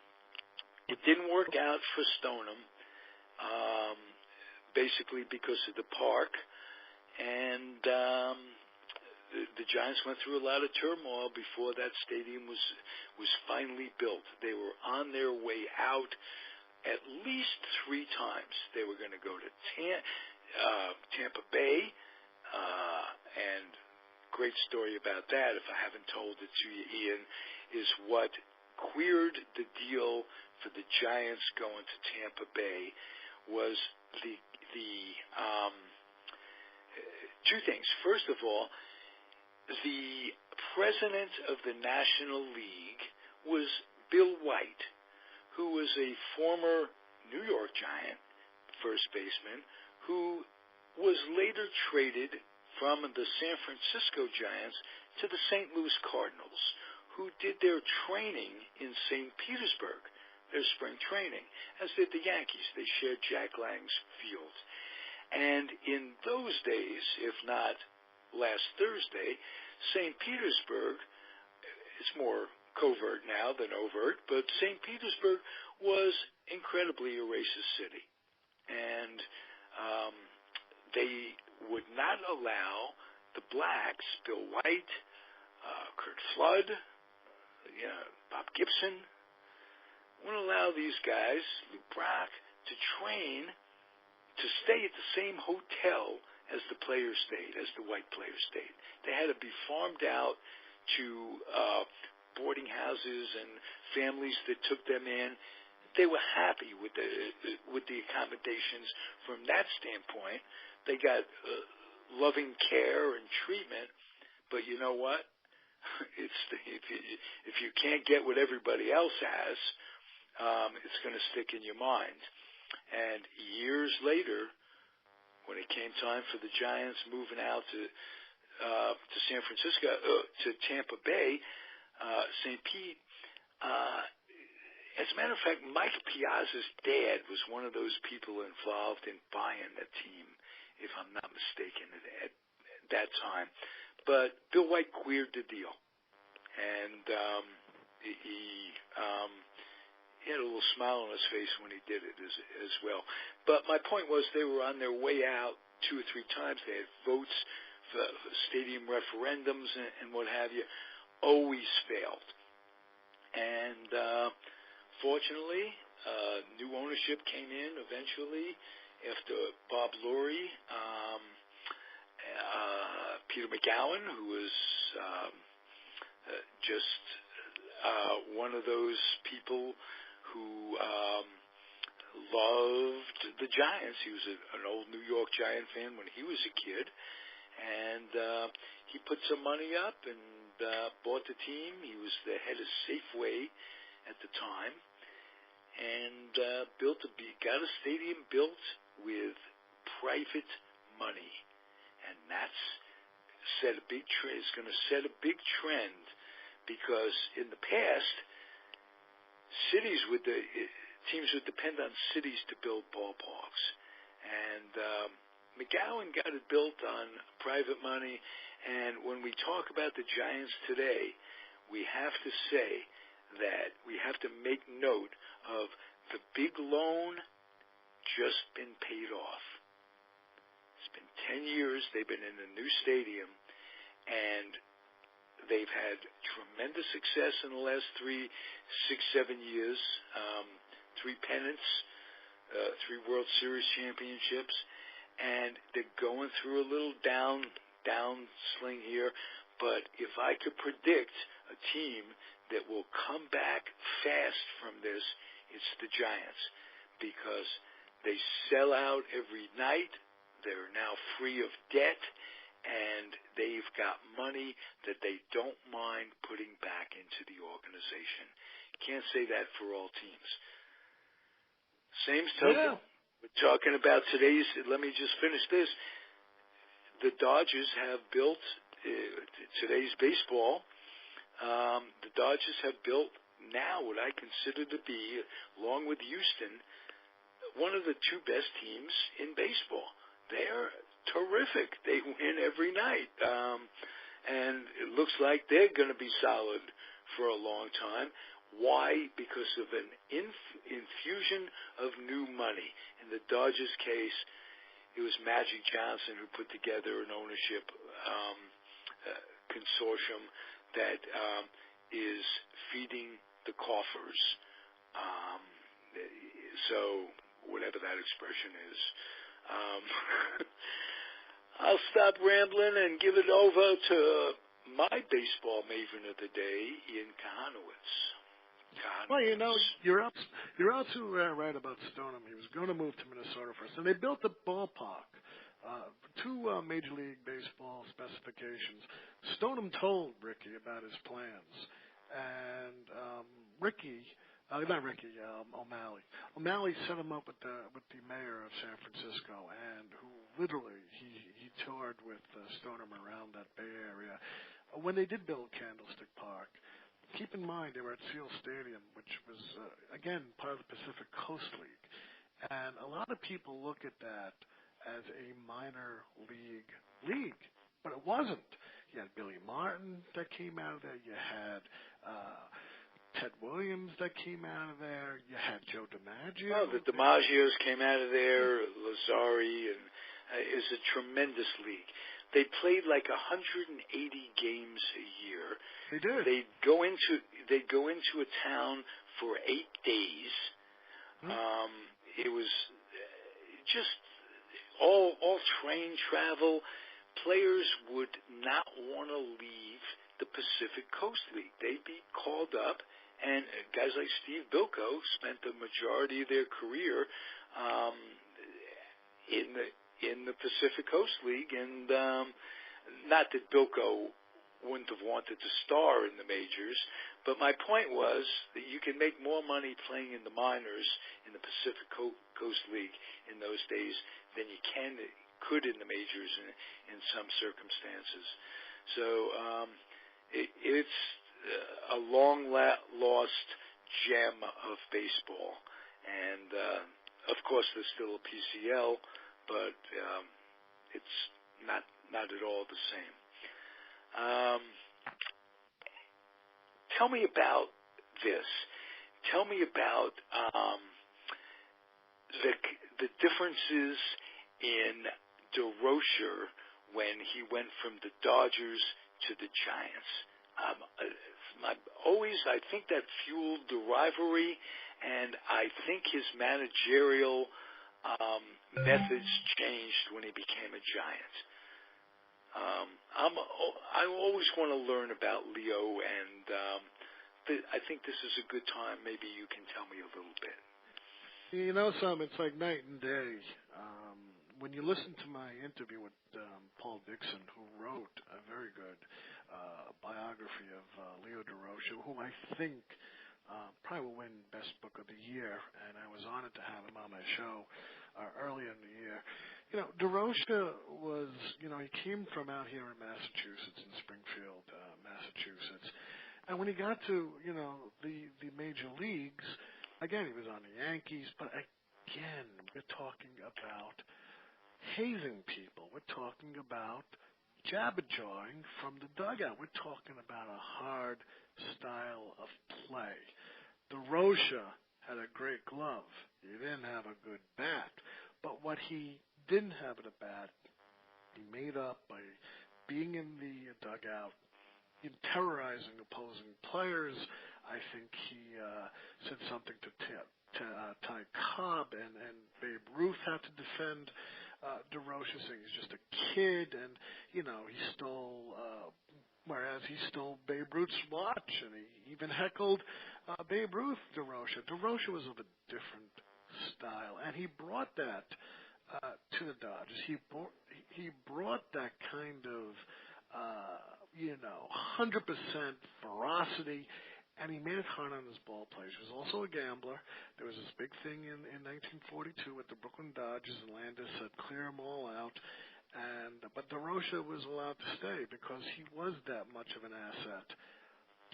it didn't work out for Stoneham, basically because of the park. And the Giants went through a lot of turmoil before that stadium was finally built. They were on their way out at least 3 times. They were going to go to Tampa Bay, and great story about that, if I haven't told it to you, Ian, is what queered the deal for the Giants going to Tampa Bay was the 2 things. First of all, the president of the National League was Bill White, who was a former New York Giant first baseman who was later traded from the San Francisco Giants to the St. Louis Cardinals, who did their training in St. Petersburg, their spring training, as did the Yankees. They shared Jack Lang's field. And in those days, if not last Thursday, St. Petersburg, it's more covert now than overt, but St. Petersburg was incredibly a racist city. And they would not allow the blacks, Bill White, Kurt Flood, Bob Gibson, wouldn't allow these guys, Lou Brock, to train, to stay at the same hotel as the players stayed, as the white players stayed. They had to be farmed out to boarding houses and families that took them in. They were happy with the accommodations from that standpoint. They got loving care and treatment, but you know what? If you can't get what everybody else has, it's going to stick in your mind. And years later, when it came time for the Giants moving out to San Francisco, to Tampa Bay, St. Pete, as a matter of fact, Mike Piazza's dad was one of those people involved in buying the team, if I'm not mistaken, at that time. But Bill White queered the deal, and he had a little smile on his face when he did it as well. But my point was they were on their way out 2 or 3 times. They had votes for stadium referendums and what have you. Always failed. And fortunately, new ownership came in eventually after Bob Lurie, Peter McGowan, who was just one of those people who loved the Giants. He was an old New York Giant fan when he was a kid, and he put some money up and bought the team. He was the head of Safeway at the time, and got a stadium built with private money, and that's is going to set a big trend, because in the past, teams would depend on cities to build ballparks, and McGowan got it built on private money. And when we talk about the Giants today, we have to say that we have to make note of the big loan just been paid off. It's been 10 years. They've been in a new stadium, and they've had tremendous success in the last 3, 6, 7 years. 3 pennants, 3 World Series championships, and they're going through a little downswing here. But if I could predict a team that will come back fast from this, it's the Giants, because they sell out every night. They're now free of debt, and they've got money that they don't mind putting back into the organization. Can't say that for all teams. Same token, we're talking about today's, let me just finish this. The Dodgers have built, today's baseball, the Dodgers have built now what I consider to be, along with Houston, one of the 2 best teams in baseball. They're terrific. They win every night. And it looks like they're going to be solid for a long time. Why? Because of an infusion of new money. In the Dodgers case, it was Magic Johnson who put together an ownership consortium that is feeding the coffers. So whatever that expression is. I'll stop rambling and give it over to my baseball maven of the day, Ian Kahanowitz. Well, you're absolutely right about Stoneham. He was going to move to Minnesota first, and they built the ballpark. 2 Major League Baseball specifications. Stoneham told Ricky about his plans, and O'Malley set him up with the mayor of San Francisco, and who literally he toured with Stoneham around that Bay Area. When they did build Candlestick Park, keep in mind they were at Seal Stadium, which was again part of the Pacific Coast League, and a lot of people look at that as a minor league, but it wasn't. You had Billy Martin that came out of there. You had Ted Williams that came out of there. You had Joe DiMaggio. Oh, the DiMaggios came out of there. Lazzari, and is a tremendous league. They played like 180 games a year. They did. They'd go into a town for 8 days. It was just all train travel. Players would not want to leave the Pacific Coast League. They'd be called up, and guys like Steve Bilko spent the majority of their career in the Pacific Coast League, and not that Bilko wouldn't have wanted to star in the majors, but my point was that you can make more money playing in the minors in the Pacific Coast League in those days than you could in the majors in some circumstances. So it's a long-lost gem of baseball, and of course there's still a PCL, but it's not at all the same. Tell me about this. Tell me about the differences in DeRocher when he went from the Dodgers to the Giants. I think that fueled the rivalry, and I think his managerial methods changed when he became a Giant. I always want to learn about Leo, and I think this is a good time. Maybe you can tell me a little bit. It's like night and day. When you listen to my interview with Paul Dixon, who wrote a very good biography of Leo DeRocher, who I think probably will win Best Book of the Year, and I was honored to have him on my show earlier in the year. DeRocher was, he came from out here in Massachusetts, in Springfield, Massachusetts. And when he got to, the major leagues, again, he was on the Yankees, but again, we're talking about hazing people. We're talking about jabber-jawing from the dugout. We're talking about a hard style of play. DeRocha had a great glove. He didn't have a good bat. But what he didn't have at a bat, he made up by being in the dugout, in terrorizing opposing players. I think he said something to Ty Cobb, and Babe Ruth had to defend DeRocha, saying he's just a kid, and he stole. Whereas he stole Babe Ruth's watch, and he even heckled Babe Ruth DeRocha. DeRocha was of a different style, and he brought that to the Dodgers. He brought that kind of 100% ferocity, and he made it hard on his ball players. He was also a gambler. There was this big thing in 1942 with the Brooklyn Dodgers, and Landis said, clear them all out. But DeRocha was allowed to stay because he was that much of an asset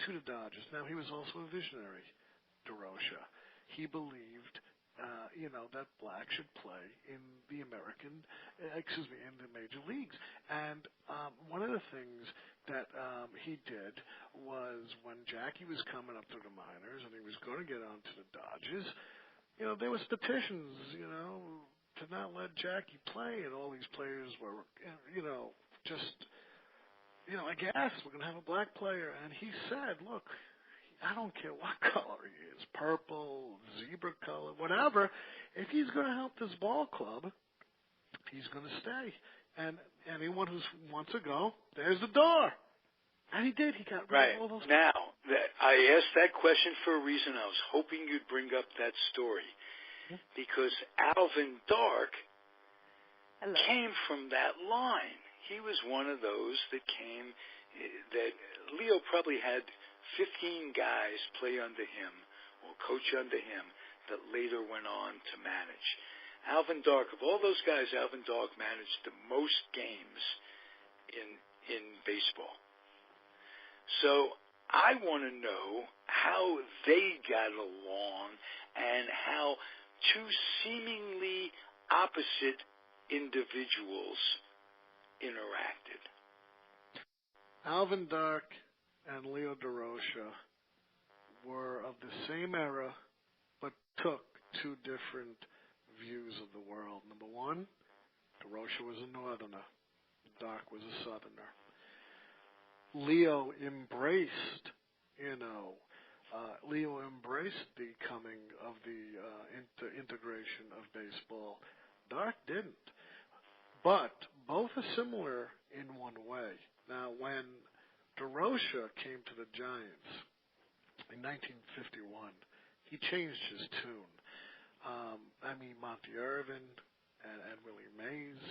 to the Dodgers. Now, he was also a visionary, DeRocha. He believed, that black should play in the in the major leagues. And one of the things that he did was when Jackie was coming up through the minors and he was going to get onto the Dodgers, there was petitions, to not let Jackie play, and all these players were, aghast. We're going to have a black player. And he said, look, I don't care what color he is, purple, zebra color, whatever. If he's going to help this ball club, he's going to stay. And anyone who wants to go, there's the door. And he did. He got rid of all those. Now, I asked that question for a reason. I was hoping you'd bring up that story. Because Alvin Dark came from that line. He was one of those that Leo probably had 15 guys play under him or coach under him that later went on to manage. Alvin Dark, of all those guys, Alvin Dark managed the most games in baseball. So I want to know how they got along and how two seemingly opposite individuals interacted. Alvin Dark and Leo DeRocha were of the same era, but took two different views of the world. Number one, DeRocha was a northerner. Dark was a southerner. Leo embraced, the coming of the integration of baseball. Dark didn't. But both are similar in one way. Now, when DeRocha came to the Giants in 1951, he changed his tune. Monty Irvin and Willie Mays,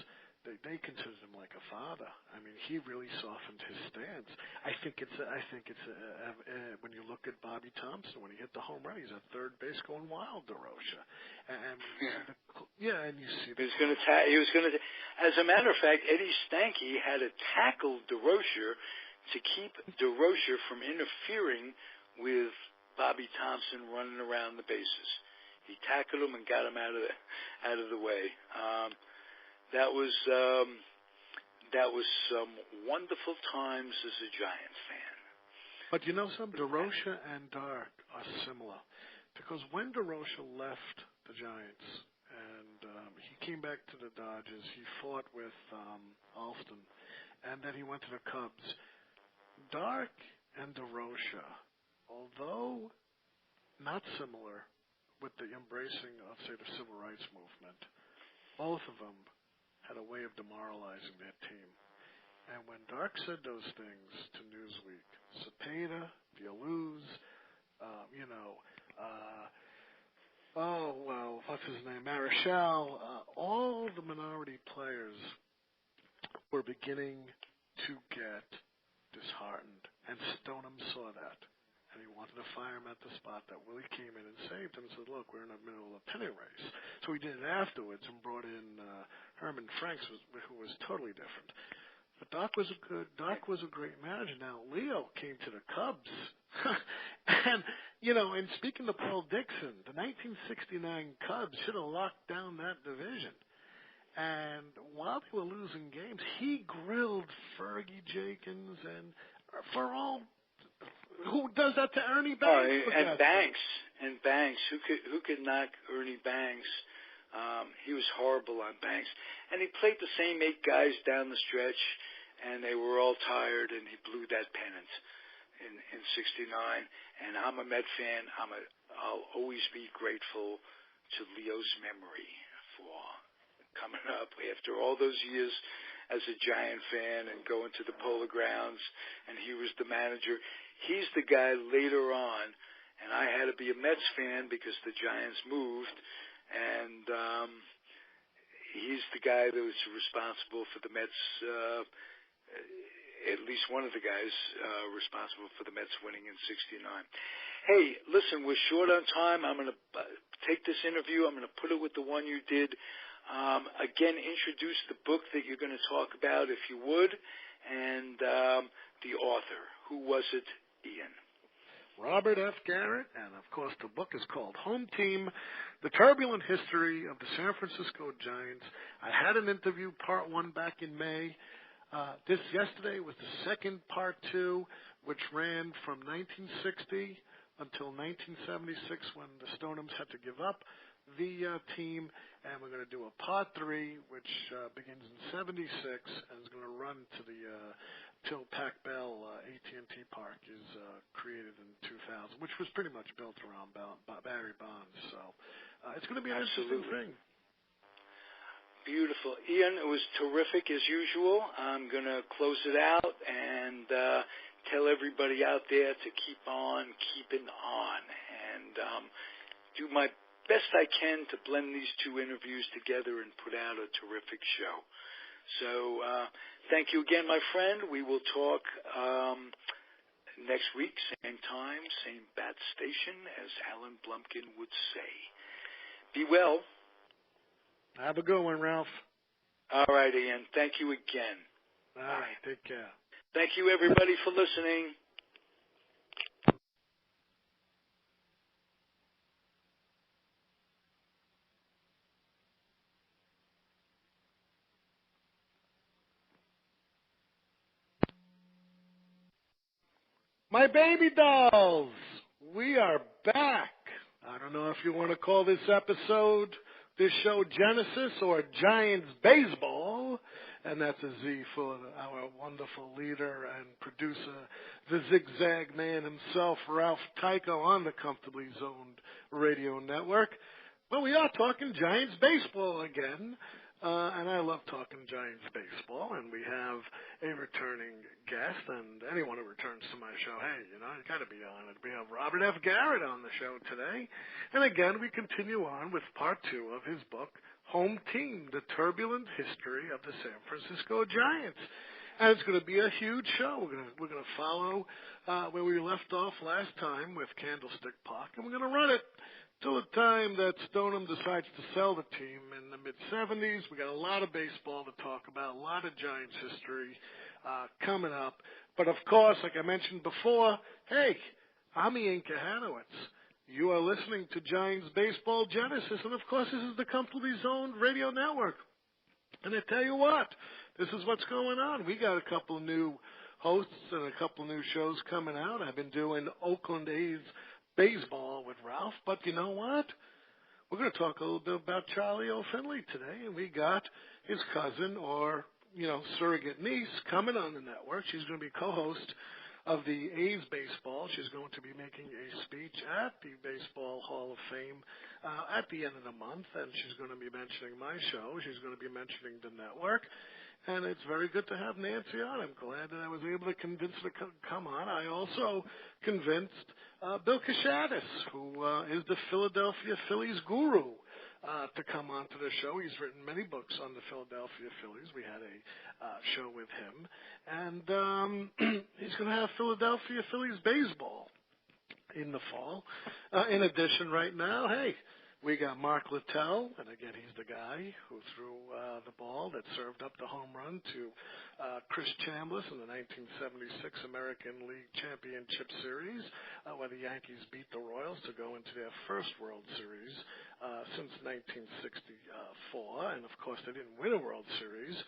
they considered him like a father. He really softened his stance. I think it's when you look at Bobby Thompson, when he hit the home run, he's at third base going wild, DeRocha. And you see he was going to. As a matter of fact, Eddie Stanky had to tackle DeRocha to keep DeRocha from interfering with Bobby Thompson running around the bases. He tackled him and got him out of the way. That was some wonderful times as a Giants fan. But DeRocha and Dark are similar, because when DeRocha left the Giants and he came back to the Dodgers, he fought with Alston, and then he went to the Cubs. Dark and DeRocha, although not similar with the embracing of, say, the Civil Rights Movement, both of them had a way of demoralizing their team. And when Dark said those things to Newsweek, Cepeda, Villaluz, what's his name, Marichal, all the minority players were beginning to get disheartened. And Stoneham saw that. And he wanted to fire him at the spot that Willie came in and saved him and said, look, we're in the middle of a pennant race. So he did it afterwards and brought in Herman Franks, who was totally different. But Doc was a great manager. Now, Leo came to the Cubs. And speaking to Paul Dixon, the 1969 Cubs should have locked down that division. And while they were losing games, he grilled Fergie Jenkins and for all. Who does that to Ernie Banks? And Banks. Who could knock Ernie Banks? He was horrible on Banks, and he played the same 8 guys down the stretch, and they were all tired, and he blew that pennant in '69. And I'm a Met fan. I'll always be grateful to Leo's memory for coming up after all those years as a Giant fan and going to the Polo Grounds, and he was the manager. He's the guy later on, and I had to be a Mets fan because the Giants moved, and he's the guy that was responsible for the Mets, at least one of the guys responsible for the Mets winning in '69. Hey, listen, we're short on time. I'm going to take this interview. I'm going to put it with the one you did. Again, introduce the book that you're going to talk about, if you would, and the author. Who was it, Ian? Robert F. Garrett, and of course the book is called Home Team, The Turbulent History of the San Francisco Giants. I had an interview, part 1, back in May. This yesterday was the second part 2, which ran from 1960 until 1976 when the Stonehams had to give up the team, and we're going to do a part 3, which begins in '76 and is going to run to the till Pac Bell AT&T Park is created in 2000, which was pretty much built around Barry Bonds. So it's going to be an interesting thing. Beautiful. Ian, it was terrific as usual. I'm going to close it out and tell everybody out there to keep on keeping on, and do my best I can to blend these 2 interviews together and put out a terrific show. So thank you again, my friend. We will talk next week, same time, same bat station, as Alan Blumpkin would say. Be well. Have a good one, Ralph. All right, Ian. Thank you again. All right. Take care. Thank you, everybody, for listening. My baby dolls, we are back. I don't know if you want to call this show Genesis or Giants Baseball, and that's a Z for our wonderful leader and producer, the Zigzag Man himself, Ralph Tyko, on the Comfortably Zoned Radio Network. Well, we are talking Giants Baseball again. And I love talking Giants baseball, and we have a returning guest, and anyone who returns to my show, hey, you got to be on it. We have Robert F. Garrett on the show today, and again, we continue on with part 2 of his book, Home Team, The Turbulent History of the San Francisco Giants. And it's going to be a huge show. We're going to follow where we left off last time with Candlestick Park, and we're going to run it till the time that Stoneham decides to sell the team in the mid-'70s. We got a lot of baseball to talk about, a lot of Giants history coming up. But, of course, like I mentioned before, hey, I'm Ian Kahanowitz. You are listening to Giants Baseball Genesis, and, of course, this is the Comfortably Zoned Radio Network. And I tell you what, this is what's going on. We got a couple of new hosts and a couple of new shows coming out. I've been doing Oakland A's baseball with Ralph, but you know what? We're going to talk a little bit about Charlie O'Finley today, and we got his cousin or, surrogate niece coming on the network. She's going to be co-host of the A's baseball. She's going to be making a speech at the Baseball Hall of Fame at the end of the month, and she's going to be mentioning my show. She's going to be mentioning the network. And it's very good to have Nancy on. I'm glad that I was able to convince her to come on. I also convinced Bill Kashadis, who is the Philadelphia Phillies guru, to come on to the show. He's written many books on the Philadelphia Phillies. We had a show with him. And he's going to have Philadelphia Phillies baseball in the fall. In addition, right now, hey, We got Mark Littell, and again, he's the guy who threw the ball that served up the home run to Chris Chambliss in the 1976 American League Championship Series, where the Yankees beat the Royals to go into their first World Series since 1964. And, of course, they didn't win a World Series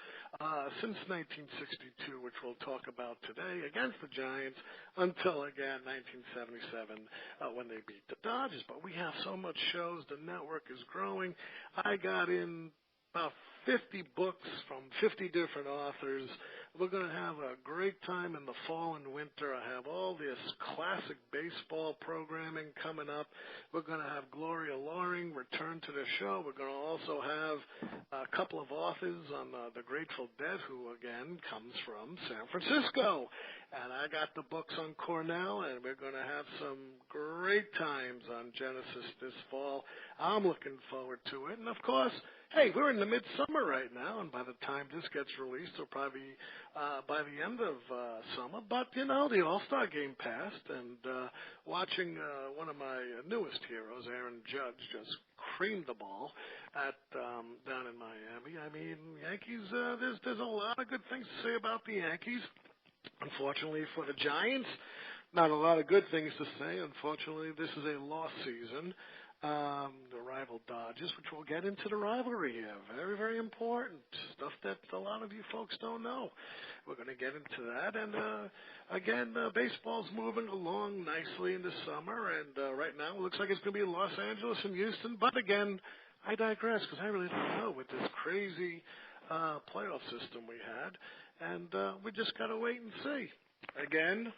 since 1962, which we'll talk about today, against the Giants until, again, 1977 when they beat the Dodgers. But we have so much shows. The network is growing. I got in about 50 books from 50 different authors. We're going to have a great time in the fall and winter. I have all this classic baseball programming coming up. We're going to have Gloria Loring return to the show. We're going to also have a couple of authors on the Grateful Dead, who, again, comes from San Francisco. And I got the books on Cornell, and we're going to have some great times on Genesis this fall. I'm looking forward to it. And, of course, hey, we're in the midsummer right now, and by the time this gets released, it'll probably be by the end of summer. But, you know, the All-Star game passed, and watching one of my newest heroes, Aaron Judge, just creamed the ball at down in Miami. I mean, Yankees, there's a lot of good things to say about the Yankees. Unfortunately for the Giants, not a lot of good things to say. Unfortunately, this is a lost season. The rival Dodgers, which we'll get into the rivalry here. Very, very important. Stuff that a lot of you folks don't know. We're going to get into that. And, again, baseball's moving along nicely in the summer. And right now it looks like it's going to be Los Angeles and Houston. But, again, I digress because I really don't know with this crazy playoff system we had. And we just got to wait and see. Again,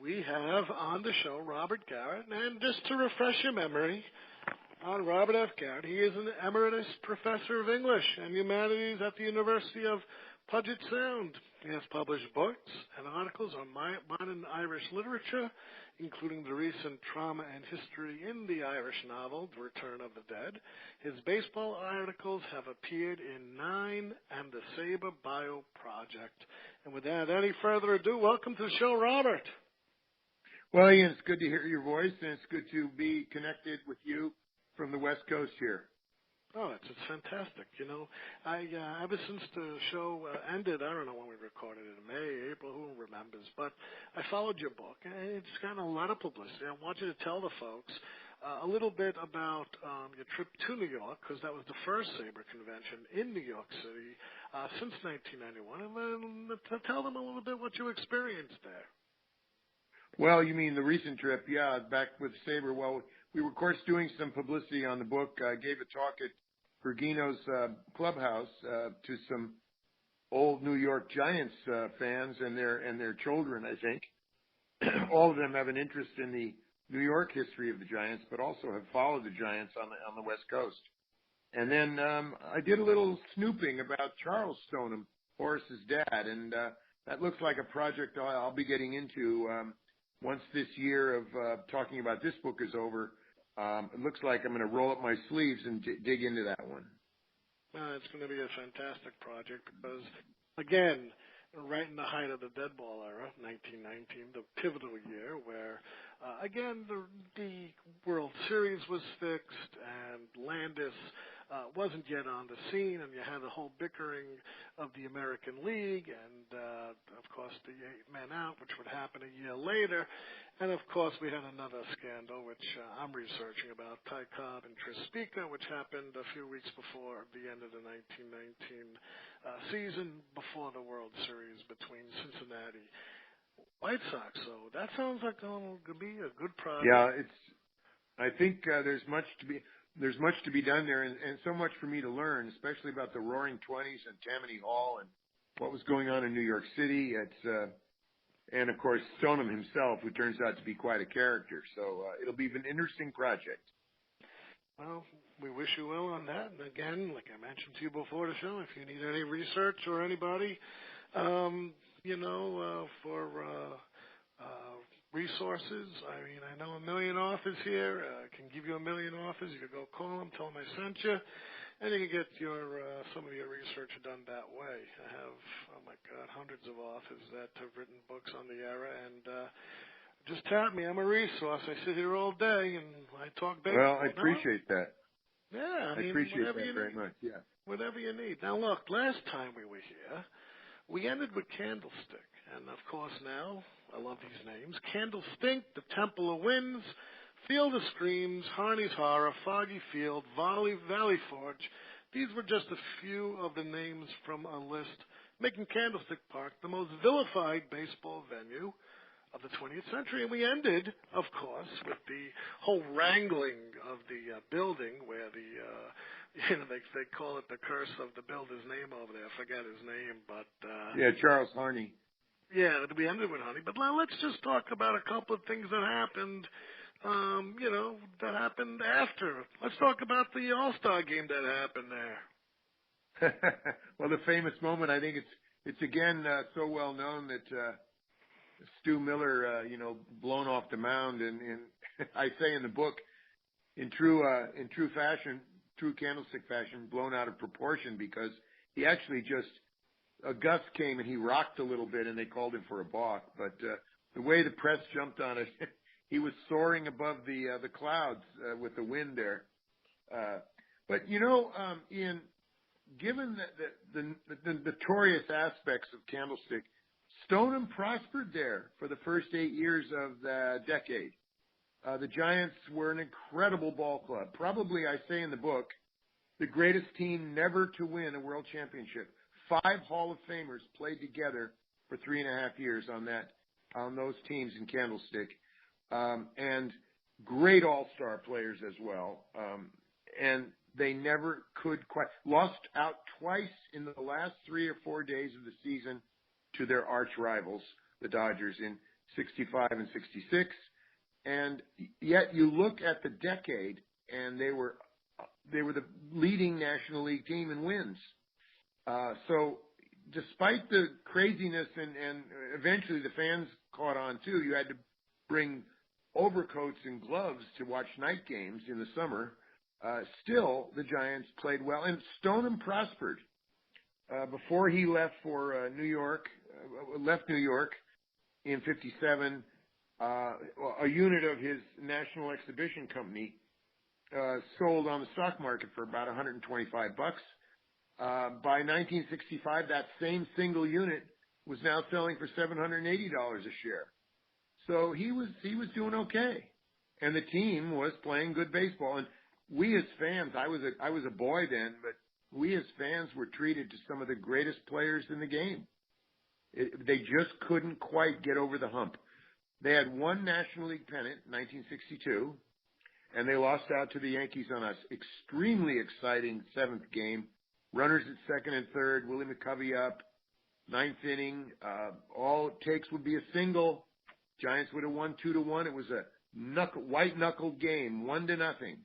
we have on the show Robert Garrett. And just to refresh your memory on Robert F. Garrett, he is an emeritus professor of English and humanities at the University of Puget Sound. He has published books and articles on modern Irish literature, including the recent Trauma and History in the Irish novel, The Return of the Dead. His baseball articles have appeared in Nine and the Saber Bio Project. And without any further ado, welcome to the show, Robert. Well, Ian, it's good to hear your voice, and it's good to be connected with you from the West Coast here. Oh, it's fantastic. You know, I ever since the show ended, I don't know when we recorded it, in May, April, who remembers, but I followed your book, and it's gotten a lot of publicity. I want you to tell the folks a little bit about your trip to New York, because that was the first Saber convention in New York City since 1991, and then tell them a little bit what you experienced there. Well, you mean the recent trip, yeah, back with Saber. Well, we were, of course, doing some publicity on the book. I gave a talk at Bergino's clubhouse to some old New York Giants fans and their children, I think. All of them have an interest in the New York history of the Giants, but also have followed the Giants on the West Coast. And then I did a little snooping about Charles Stoneham, Horace's dad, and that looks like a project I'll be getting into once this year of talking about this book is over. It looks like I'm going to roll up my sleeves and dig into that one. It's going to be a fantastic project because, again, right in the height of the dead ball era, 1919, the pivotal year where, again, the World Series was fixed and Landis wasn't yet on the scene, and you had the whole bickering of the American League and, of course, the 8 men out, which would happen a year later. And, of course, we had another scandal, which I'm researching about, Tyko and Kahanowitz, which happened a few weeks before the end of the 1919 season, before the World Series between Cincinnati White Sox. So that sounds like going to be a good project. Yeah, I think there's much to be done there, and so much for me to learn, especially about the Roaring Twenties and Tammany Hall and what was going on in New York City. And, of course, Stoneham himself, who turns out to be quite a character. So it'll be an interesting project. Well, we wish you well on that. And, again, like I mentioned to you before the show, if you need any research or anybody, for resources, I mean, I know a million authors here. I can give you a million authors. You can go call them, tell them I sent you. And you can get some of your research done that way. I have, hundreds of authors that have written books on the era, and just tap me. I'm a resource. I sit here all day, and I talk baseball. Well, I appreciate that. Yeah, I appreciate that very much. Yeah. Whatever you need. Now, look, last time we were here, we ended with Candlestick. And, of course, now, I love these names, Candlestick, the Temple of Winds, Field of Screams, Harney's Horror, Foggy Field, Valley Forge. These were just a few of the names from a list making Candlestick Park the most vilified baseball venue of the 20th century. And we ended, of course, with the whole wrangling of the building where they call it the curse of the builder's name over there. I forget his name, but... yeah, Charles Harney. Yeah, we ended with Harney. But now let's just talk about a couple of things that happened, that happened after. Let's talk about the All-Star game that happened there. Well, the famous moment, I think it's again so well known that Stu Miller, blown off the mound, and I say in the book, in true fashion, true Candlestick fashion, blown out of proportion, because he actually just a gust came and he rocked a little bit, and they called him for a balk. But the way the press jumped on it, he was soaring above the clouds with the wind there. But Ian, given the notorious aspects of Candlestick, Stoneham prospered there for the first 8 years of the decade. The Giants were an incredible ball club. Probably, I say in the book, the greatest team never to win a world championship. 5 Hall of Famers played together for 3.5 years on those teams in Candlestick, and great all-star players as well. And they never could quite lost out twice in the last 3 or 4 days of the season to their arch rivals, the Dodgers, in 65 and 66. And yet you look at the decade, and they were the leading National League team in wins. So despite the craziness, and eventually the fans caught on too, you had to bring overcoats and gloves to watch night games in the summer. Still, the Giants played well, and Stoneham prospered. Before he left for New York in 57, a unit of his National Exhibition Company sold on the stock market for about $125. By 1965, that same single unit was now selling for $780 a share. So he was doing okay, and the team was playing good baseball. And we as fans, I was a boy then, but we as fans were treated to some of the greatest players in the game. They just couldn't quite get over the hump. They had one National League pennant in 1962, and they lost out to the Yankees on an extremely exciting 7th game. Runners at second and third, Willie McCovey up, 9th inning. All it takes would be a single. Giants would have won 2-1. It was a white-knuckled game, 1-0.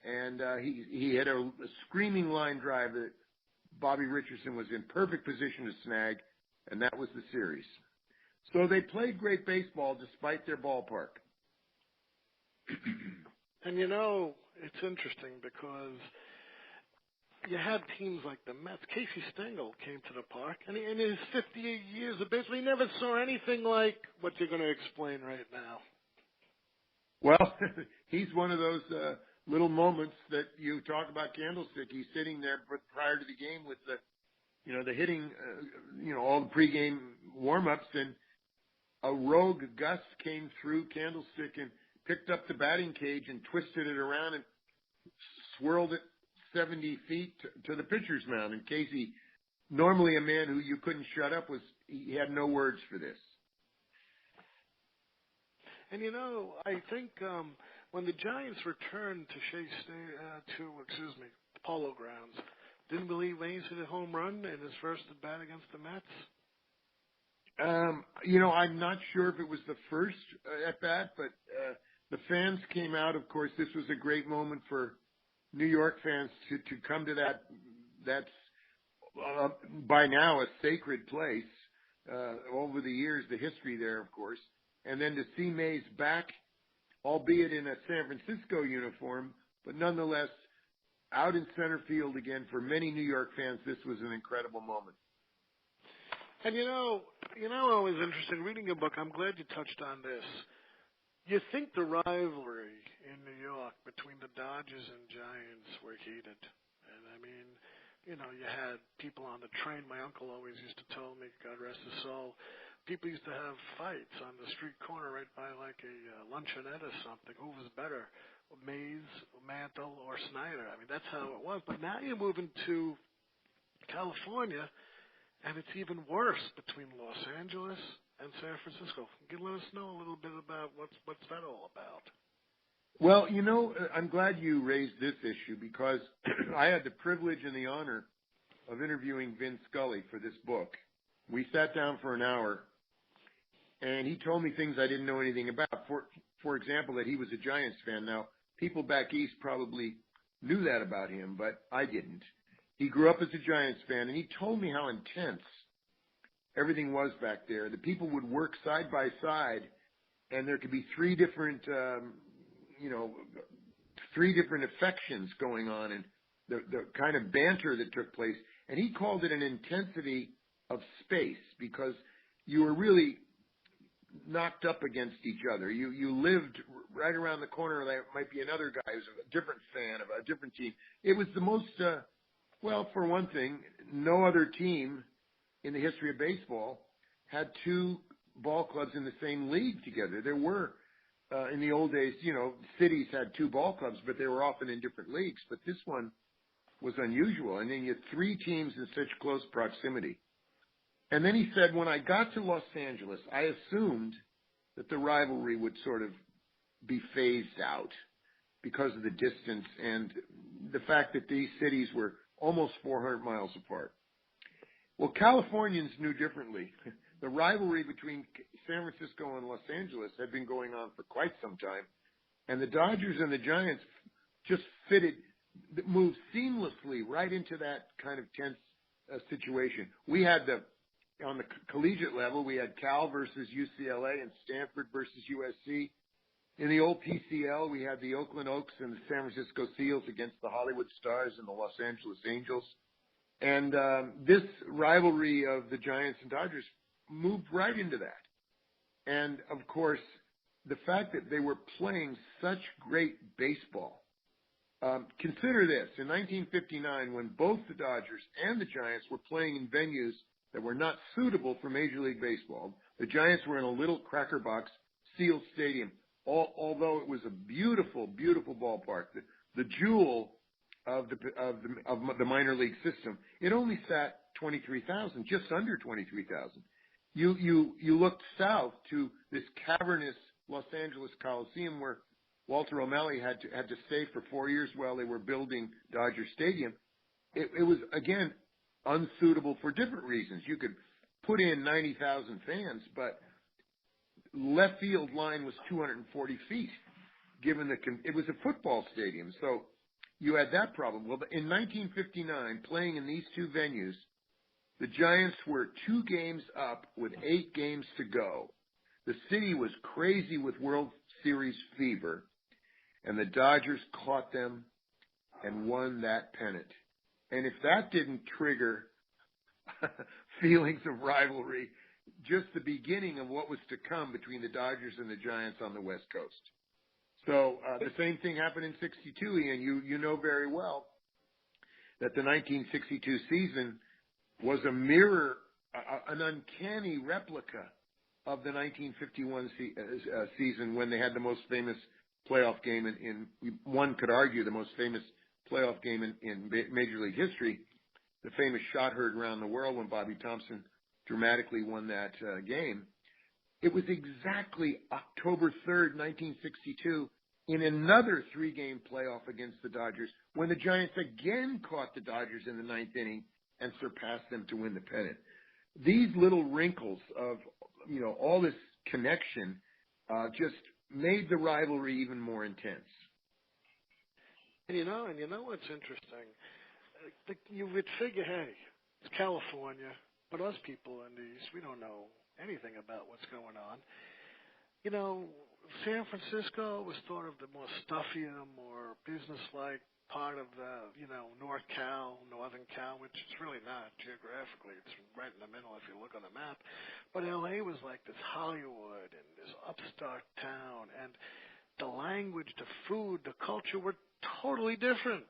And he hit a screaming line drive that Bobby Richardson was in perfect position to snag, and that was the series. So they played great baseball despite their ballpark. And it's interesting because you had teams like the Mets. Casey Stengel came to the park, and in his 58 years of baseball, he never saw anything like what you're going to explain right now. Well, he's one of those little moments that you talk about Candlestick. He's sitting there prior to the game with the hitting, all the pregame warm-ups, and a rogue gust came through Candlestick and picked up the batting cage and twisted it around and swirled it 70 feet to the pitcher's mound. And Casey, normally a man who you couldn't shut up, he had no words for this. And I think when the Giants returned to Polo Grounds, didn't Willie Mays hit a home run in his first at bat against the Mets? I'm not sure if it was the first at bat, but the fans came out. Of course, this was a great moment for New York fans to come to that's by now a sacred place. Over the years, the history there, of course, and then to see Mays back, albeit in a San Francisco uniform, but nonetheless out in center field again for many New York fans. This was an incredible moment. And it was interesting reading your book. I'm glad you touched on this. You think the rivalry in New York between the Dodgers and Giants were you had people on the train. My uncle always used to tell me, God rest his soul, people used to have fights on the street corner right by like a luncheonette or something. Who was better, Mays, Mantle, or Snyder? I mean, that's how it was. But now you're moving to California, and it's even worse between Los Angeles and San Francisco. Can you let us know a little bit about what's that all about? Well, I'm glad you raised this issue because I had the privilege and the honor of interviewing Vin Scully for this book. We sat down for an hour, and he told me things I didn't know anything about. For example, that he was a Giants fan. Now, people back east probably knew that about him, but I didn't. He grew up as a Giants fan, and he told me how intense everything was back there. The people would work side by side, and there could be three different affections going on, and the kind of banter that took place. And he called it an intensity of space because you were really knocked up against each other. You lived right around the corner. There might be another guy who's a different fan of a different team. It was the most, for one thing, no other team in the history of baseball had two ball clubs in the same league together. There were, in the old days, cities had two ball clubs, but they were often in different leagues. But this one was unusual. And then you had three teams in such close proximity. And then he said, when I got to Los Angeles, I assumed that the rivalry would sort of be phased out because of the distance and the fact that these cities were almost 400 miles apart. Well, Californians knew differently. The rivalry between San Francisco and Los Angeles had been going on for quite some time, and the Dodgers and the Giants just moved seamlessly right into that kind of tense situation. We had on the collegiate level, we had Cal versus UCLA and Stanford versus USC. In the old PCL, we had the Oakland Oaks and the San Francisco Seals against the Hollywood Stars and the Los Angeles Angels. And this rivalry of the Giants and Dodgers moved right into that. And, of course, the fact that they were playing such great baseball. Consider this. In 1959, when both the Dodgers and the Giants were playing in venues that were not suitable for Major League Baseball, the Giants were in a little crackerbox Seals Stadium, although it was a beautiful, beautiful ballpark, the jewel of the minor league system. It only sat 23,000, just under 23,000. You looked south to this cavernous Los Angeles Coliseum where Walter O'Malley had to stay for 4 years while they were building Dodger Stadium. It was, again, unsuitable for different reasons. You could put in 90,000 fans, but left field line was 240 feet, given it was a football stadium. So you had that problem. Well, in 1959, playing in these two venues, the Giants were 2 games up with 8 games to go. The city was crazy with World Series fever, and the Dodgers caught them and won that pennant. And if that didn't trigger feelings of rivalry, just the beginning of what was to come between the Dodgers and the Giants on the West Coast. So the same thing happened in '62, Ian. You know very well that the 1962 season was a mirror, an uncanny replica of the 1951 season when they had the most famous playoff game in one could argue the most famous playoff game in Major League history, the famous shot heard around the world when Bobby Thompson dramatically won that game. It was exactly October 3rd, 1962, in another 3-game playoff against the Dodgers when the Giants again caught the Dodgers in the 9th inning and surpassed them to win the pennant. These little wrinkles of, all this connection just made the rivalry even more intense. And you know what's interesting? You would figure, hey, it's California, but us people in the East, we don't know anything about what's going on. San Francisco was sort of the more stuffier, more business-like part of the, Northern Cal, which it's really not geographically. It's right in the middle if you look on the map. But L.A. was like this Hollywood and this upstart town, and the language, the food, the culture were totally different.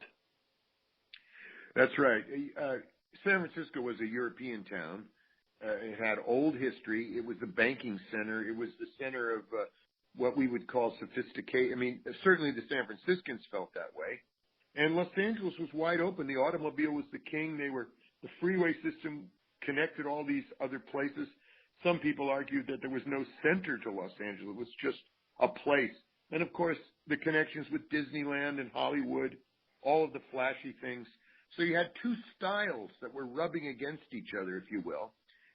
That's right. San Francisco was a European town. It had old history. It was the banking center. It was the center of what we would call sophisticated. I mean, certainly the San Franciscans felt that way. And Los Angeles was wide open. The automobile was the king. The freeway system connected all these other places. Some people argued that there was no center to Los Angeles. It was just a place. And of course, the connections with Disneyland and Hollywood, all of the flashy things. So you had two styles that were rubbing against each other, if you will.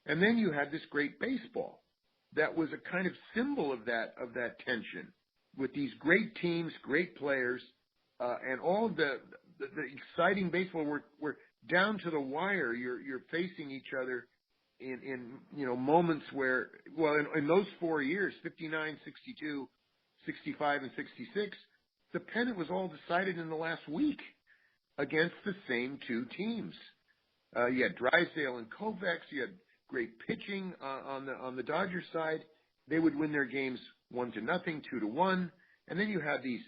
And then you had this great baseball that was a kind of symbol of that tension, with these great teams, great players, and all of the exciting baseball were down to the wire. You're facing each other in moments where, well, in those 4 years, 59, 62, 65, and 66, the pennant was all decided in the last week against the same two teams. You had Drysdale and Kovacs. You had great pitching on the Dodgers side. They would win their games 1-0, 2-1, and then you had these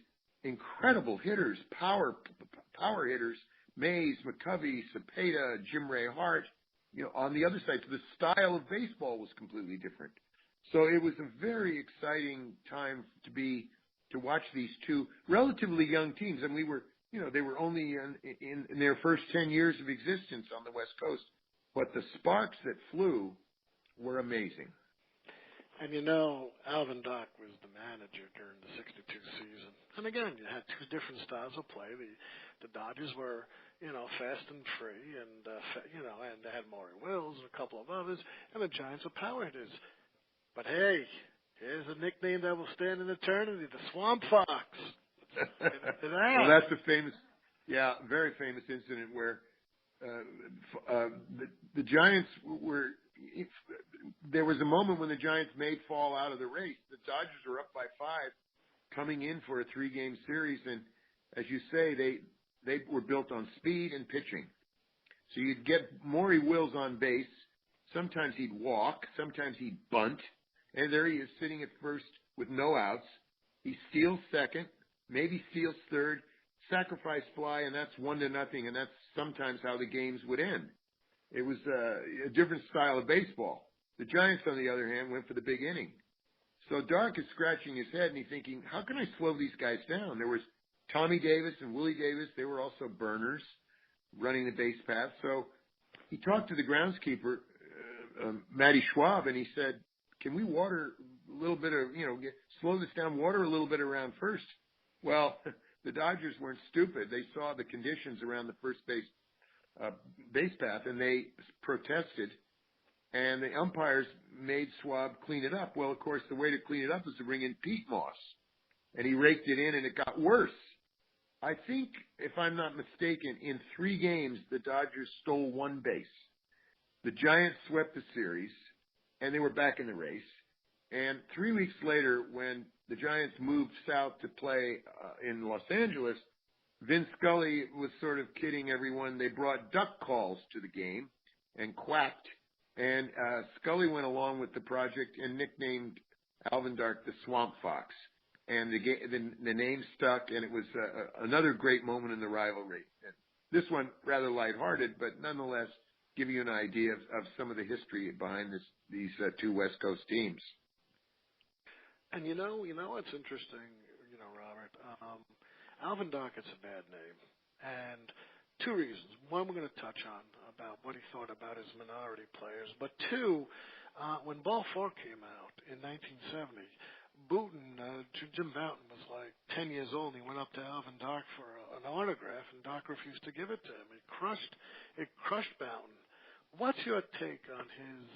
incredible hitters, power hitters, Mays, McCovey, Cepeda, Jim Ray Hart. On the other side, so the style of baseball was completely different. So it was a very exciting time to watch these two relatively young teams, and they were only in their first 10 years of existence on the West Coast, but the sparks that flew were amazing. And Alvin Dock was the manager during the 62 season. And again, you had two different styles of play. The Dodgers were, fast and free, and and they had Maury Wills and a couple of others, and the Giants were power hitters. But hey, here's a nickname that will stand in eternity: the Swamp Fox. Well, that's a very famous incident where the Giants were. There was a moment when the Giants made fall out of the race. The Dodgers were up by 5, coming in for a 3-game series, and as you say, they were built on speed and pitching. So you'd get Maury Wills on base. Sometimes he'd walk, sometimes he'd bunt, and there he is sitting at first with no outs. He steals second, maybe steals third, sacrifice fly, and that's 1-0, and that's sometimes how the games would end. It was a different style of baseball. The Giants, on the other hand, went for the big inning. So Dark is scratching his head and he's thinking, how can I slow these guys down? There was Tommy Davis and Willie Davis. They were also burners running the base path. So he talked to the groundskeeper, Matty Schwab, and he said, can we water a little bit of, slow this down, water a little bit around first? Well, the Dodgers weren't stupid. They saw the conditions around the first base path, and they protested, and the umpires made Schwab clean it up. Well, of course, the way to clean it up is to bring in Pete Moss, and he raked it in, and it got worse. I think, if I'm not mistaken, in 3 games, the Dodgers stole 1 base. The Giants swept the series, and they were back in the race. And 3 weeks later, when the Giants moved south to play in Los Angeles, Vince Scully was sort of kidding everyone. They brought duck calls to the game and quacked, and Scully went along with the project and nicknamed Alvin Dark the Swamp Fox. And the name stuck, and it was another great moment in the rivalry. And this one rather lighthearted, but nonetheless give you an idea of some of the history behind these 2 West Coast teams. And what's interesting, Robert, Alvin Dockett's a bad name, and 2 reasons. One, we're going to touch on about what he thought about his minority players, but 2, when Ball 4 came out in 1970, Jim Bouton was like 10 years old, and he went up to Alvin Dark for an autograph, and Dark refused to give it to him. It crushed Bouton. What's your take on his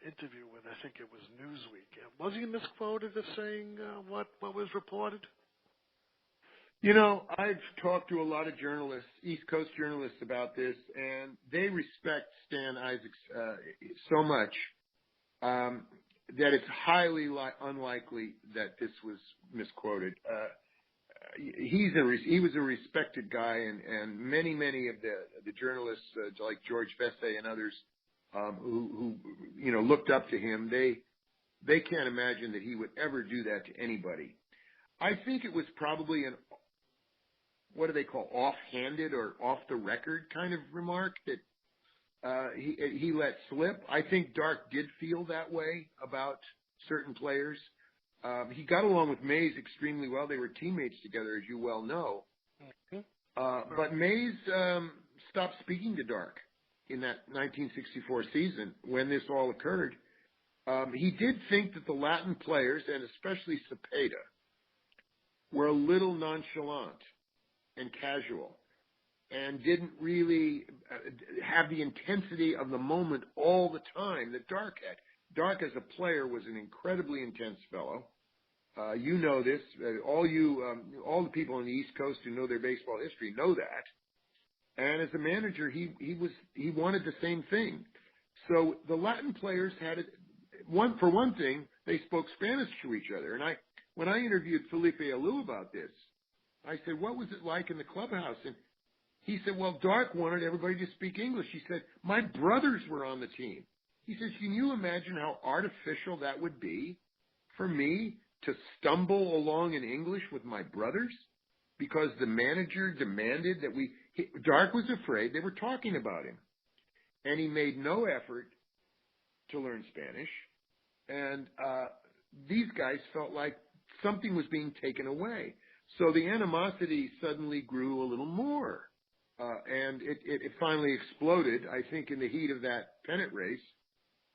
interview with, I think it was Newsweek? Was he misquoted as saying what was reported? I've talked to a lot of journalists, East Coast journalists, about this, and they respect Stan Isaacs so much that it's highly unlikely that this was misquoted. He was a respected guy, and many of the journalists like George Vesey and others who looked up to him, they can't imagine that he would ever do that to anybody. I think it was probably what do they call, offhanded or off the record kind of remark that he let slip. I think Dark did feel that way about certain players. He got along with Mays extremely well. They were teammates together, as you well know. But Mays stopped speaking to Dark in that 1964 season when this all occurred. He did think that the Latin players, and especially Cepeda, were a little nonchalant and casual and didn't really have the intensity of the moment all the time that Dark had. Dark as a player was an incredibly intense fellow. You know this. All the people on the East Coast who know their baseball history know that. And as a manager, he wanted the same thing. So the Latin players had it. For one thing, they spoke Spanish to each other. And when I interviewed Felipe Alou about this, I said, "What was it like in the clubhouse?" And he said, "Well, Dark wanted everybody to speak English." He said, "My brothers were on the team." He says, "Can you imagine how artificial that would be for me to stumble along in English with my brothers because the manager demanded that Dark was afraid they were talking about him. And he made no effort to learn Spanish. And these guys felt like something was being taken away. So the animosity suddenly grew a little more. And it finally exploded, I think, in the heat of that pennant race.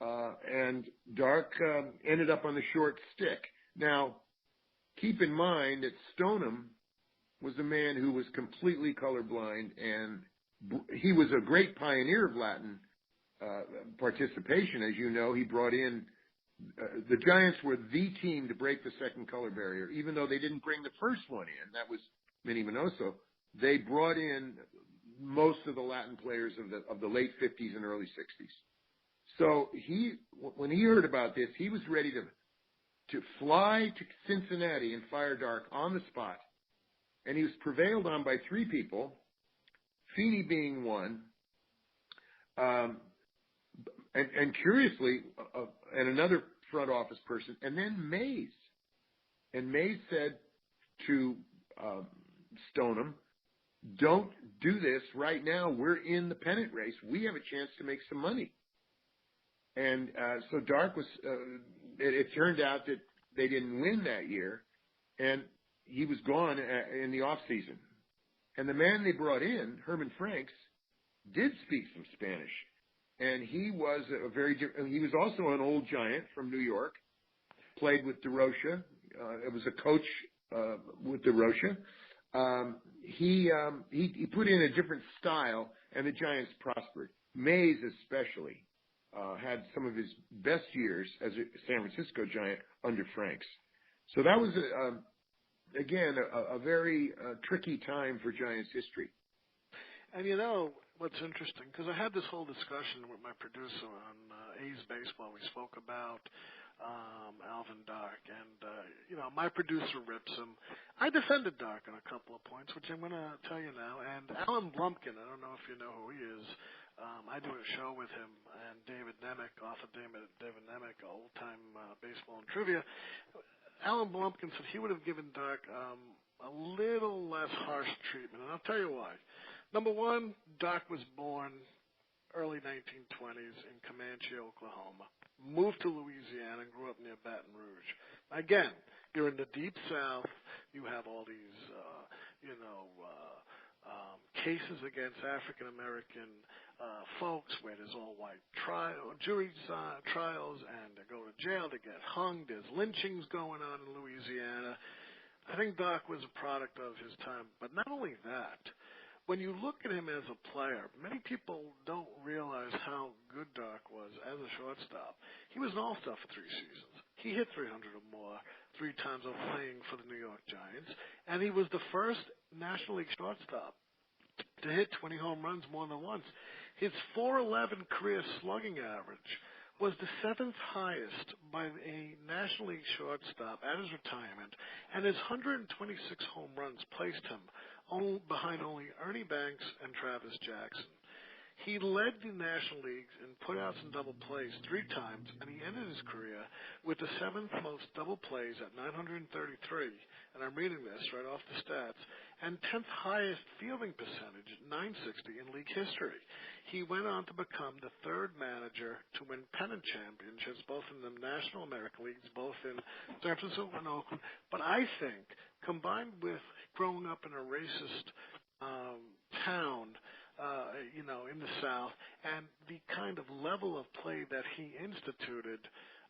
And Dark ended up on the short stick. Now, keep in mind that Stoneham was a man who was completely colorblind, and he was a great pioneer of Latin participation. As you know, he brought in the Giants were the team to break the second color barrier, even though they didn't bring the first one in. That was Minnie Minoso. They brought in most of the Latin players of the late 50s and early 60s. So when he heard about this, he was ready to fly to Cincinnati and fire Dark on the spot. And he was prevailed on by three people, Feeney being one, and curiously, and another front office person, and then Mays. And Mays said to Stoneham, "Don't do this right now. We're in the pennant race. We have a chance to make some money." And so Dark was, it turned out that they didn't win that year, and he was gone in the off season. And the man they brought in, Herman Franks, did speak some Spanish. And he was he was also an old Giant from New York, played with DeRocha. It was a coach with DeRocha. He put in a different style, and the Giants prospered. Mays especially had some of his best years as a San Francisco Giant under Franks. So that was, again, a very tricky time for Giants history. And you know what's interesting, because I had this whole discussion with my producer on A's Baseball. We spoke about Alvin Dark, and my producer rips him. I defended Dark on a couple of points, which I'm going to tell you now. And Alan Blumpkin, I don't know if you know who he is. I do a show with him and David Nemec, author David Nemec, old-time baseball and trivia. Alan Blumpkin said he would have given Dark a little less harsh treatment, and I'll tell you why. Number one, Dark was born early 1920s in Comanche, Oklahoma, moved to Louisiana and grew up near Baton Rouge. Again, you're in the deep South. You have all these, cases against African-American folks where there's all white jury trials, and they go to jail, they get hung. There's lynchings going on in Louisiana. I think Dark was a product of his time. But not only that, when you look at him as a player, many people don't realize how good Dark was as a shortstop. He was an all-star for 3 seasons. He hit 300 or more 3 times while playing for the New York Giants, and he was the first National League shortstop to hit 20 home runs more than once. His .411 career slugging average was the 7th highest by a National League shortstop at his retirement, and his 126 home runs placed him behind only Ernie Banks and Travis Jackson. He led the National Leagues in putouts and double plays 3 times, and he ended his career with the 7th most double plays at 933, and I'm reading this right off the stats, and 10th highest fielding percentage at 960 in league history. He went on to become the 3rd manager to win pennant championships, both in the National American Leagues, both in San Francisco and Oakland. But I think, combined with growing up in a racist town, in the South, and the kind of level of play that he instituted,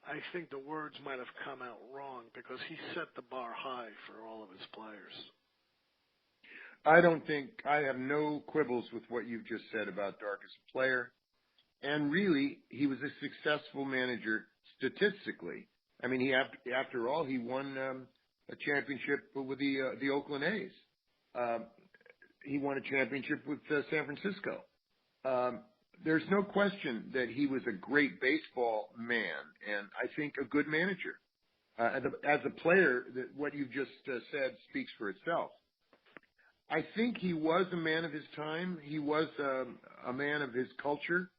I think the words might have come out wrong because he set the bar high for all of his players. I have no quibbles with what you've just said about Dark as a player. And really, he was a successful manager statistically. I mean, after all, he won a championship with the Oakland A's. He won a championship with San Francisco. There's no question that he was a great baseball man and I think a good manager. As a player, what you've just said speaks for itself. I think he was a man of his time. He was a man of his culture.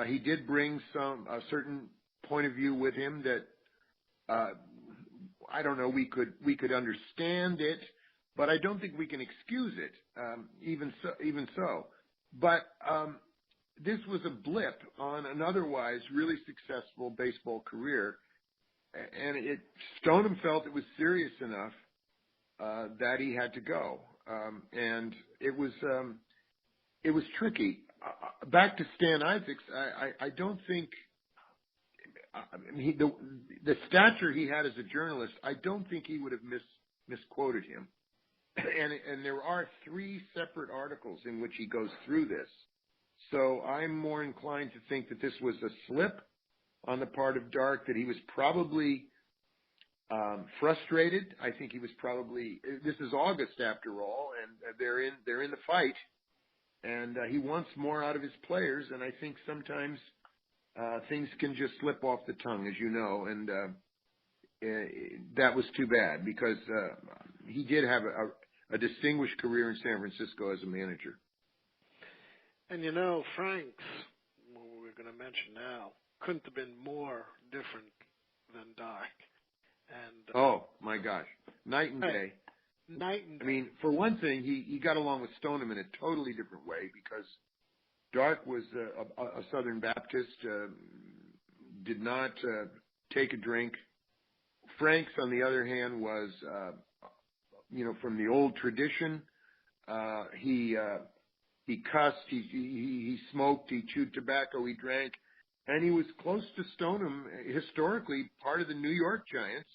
He did bring a certain point of view with him that I don't know. We could understand it, but I don't think we can excuse it. Even so. But this was a blip on an otherwise really successful baseball career, and Stoneham felt it was serious enough that he had to go, and it was tricky. Back to Stan Isaacs, I don't think the stature he had as a journalist, I don't think he would have misquoted him. And there are 3 separate articles in which he goes through this. So I'm more inclined to think that this was a slip on the part of Dark, that he was probably frustrated. I think he was probably, this is August after all, and they're in the fight, and he wants more out of his players, and I think sometimes things can just slip off the tongue, as you know, and that was too bad because he did have a distinguished career in San Francisco as a manager. And Franks, what we're going to mention now, couldn't have been more different than Dark. And oh my gosh, night and day. Night and day. I mean, for one thing, he got along with Stoneham in a totally different way because Dark was a Southern Baptist, did not take a drink. Franks, on the other hand, was from the old tradition. He cussed, he smoked, he chewed tobacco, he drank, and he was close to Stoneham, historically part of the New York Giants,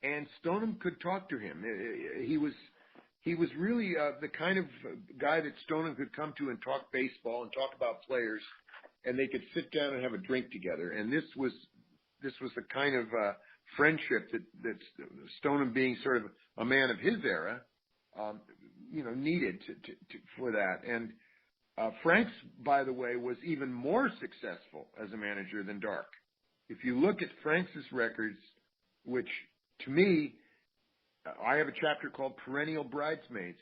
and Stoneham could talk to him. He was really the kind of guy that Stoneham could come to and talk baseball and talk about players, and they could sit down and have a drink together. And this was the kind of friendship that Stoneham, being sort of a man of his era, needed for that. And Franks, by the way, was even more successful as a manager than Dark. If you look at Franks' records, which to me, I have a chapter called Perennial Bridesmaids.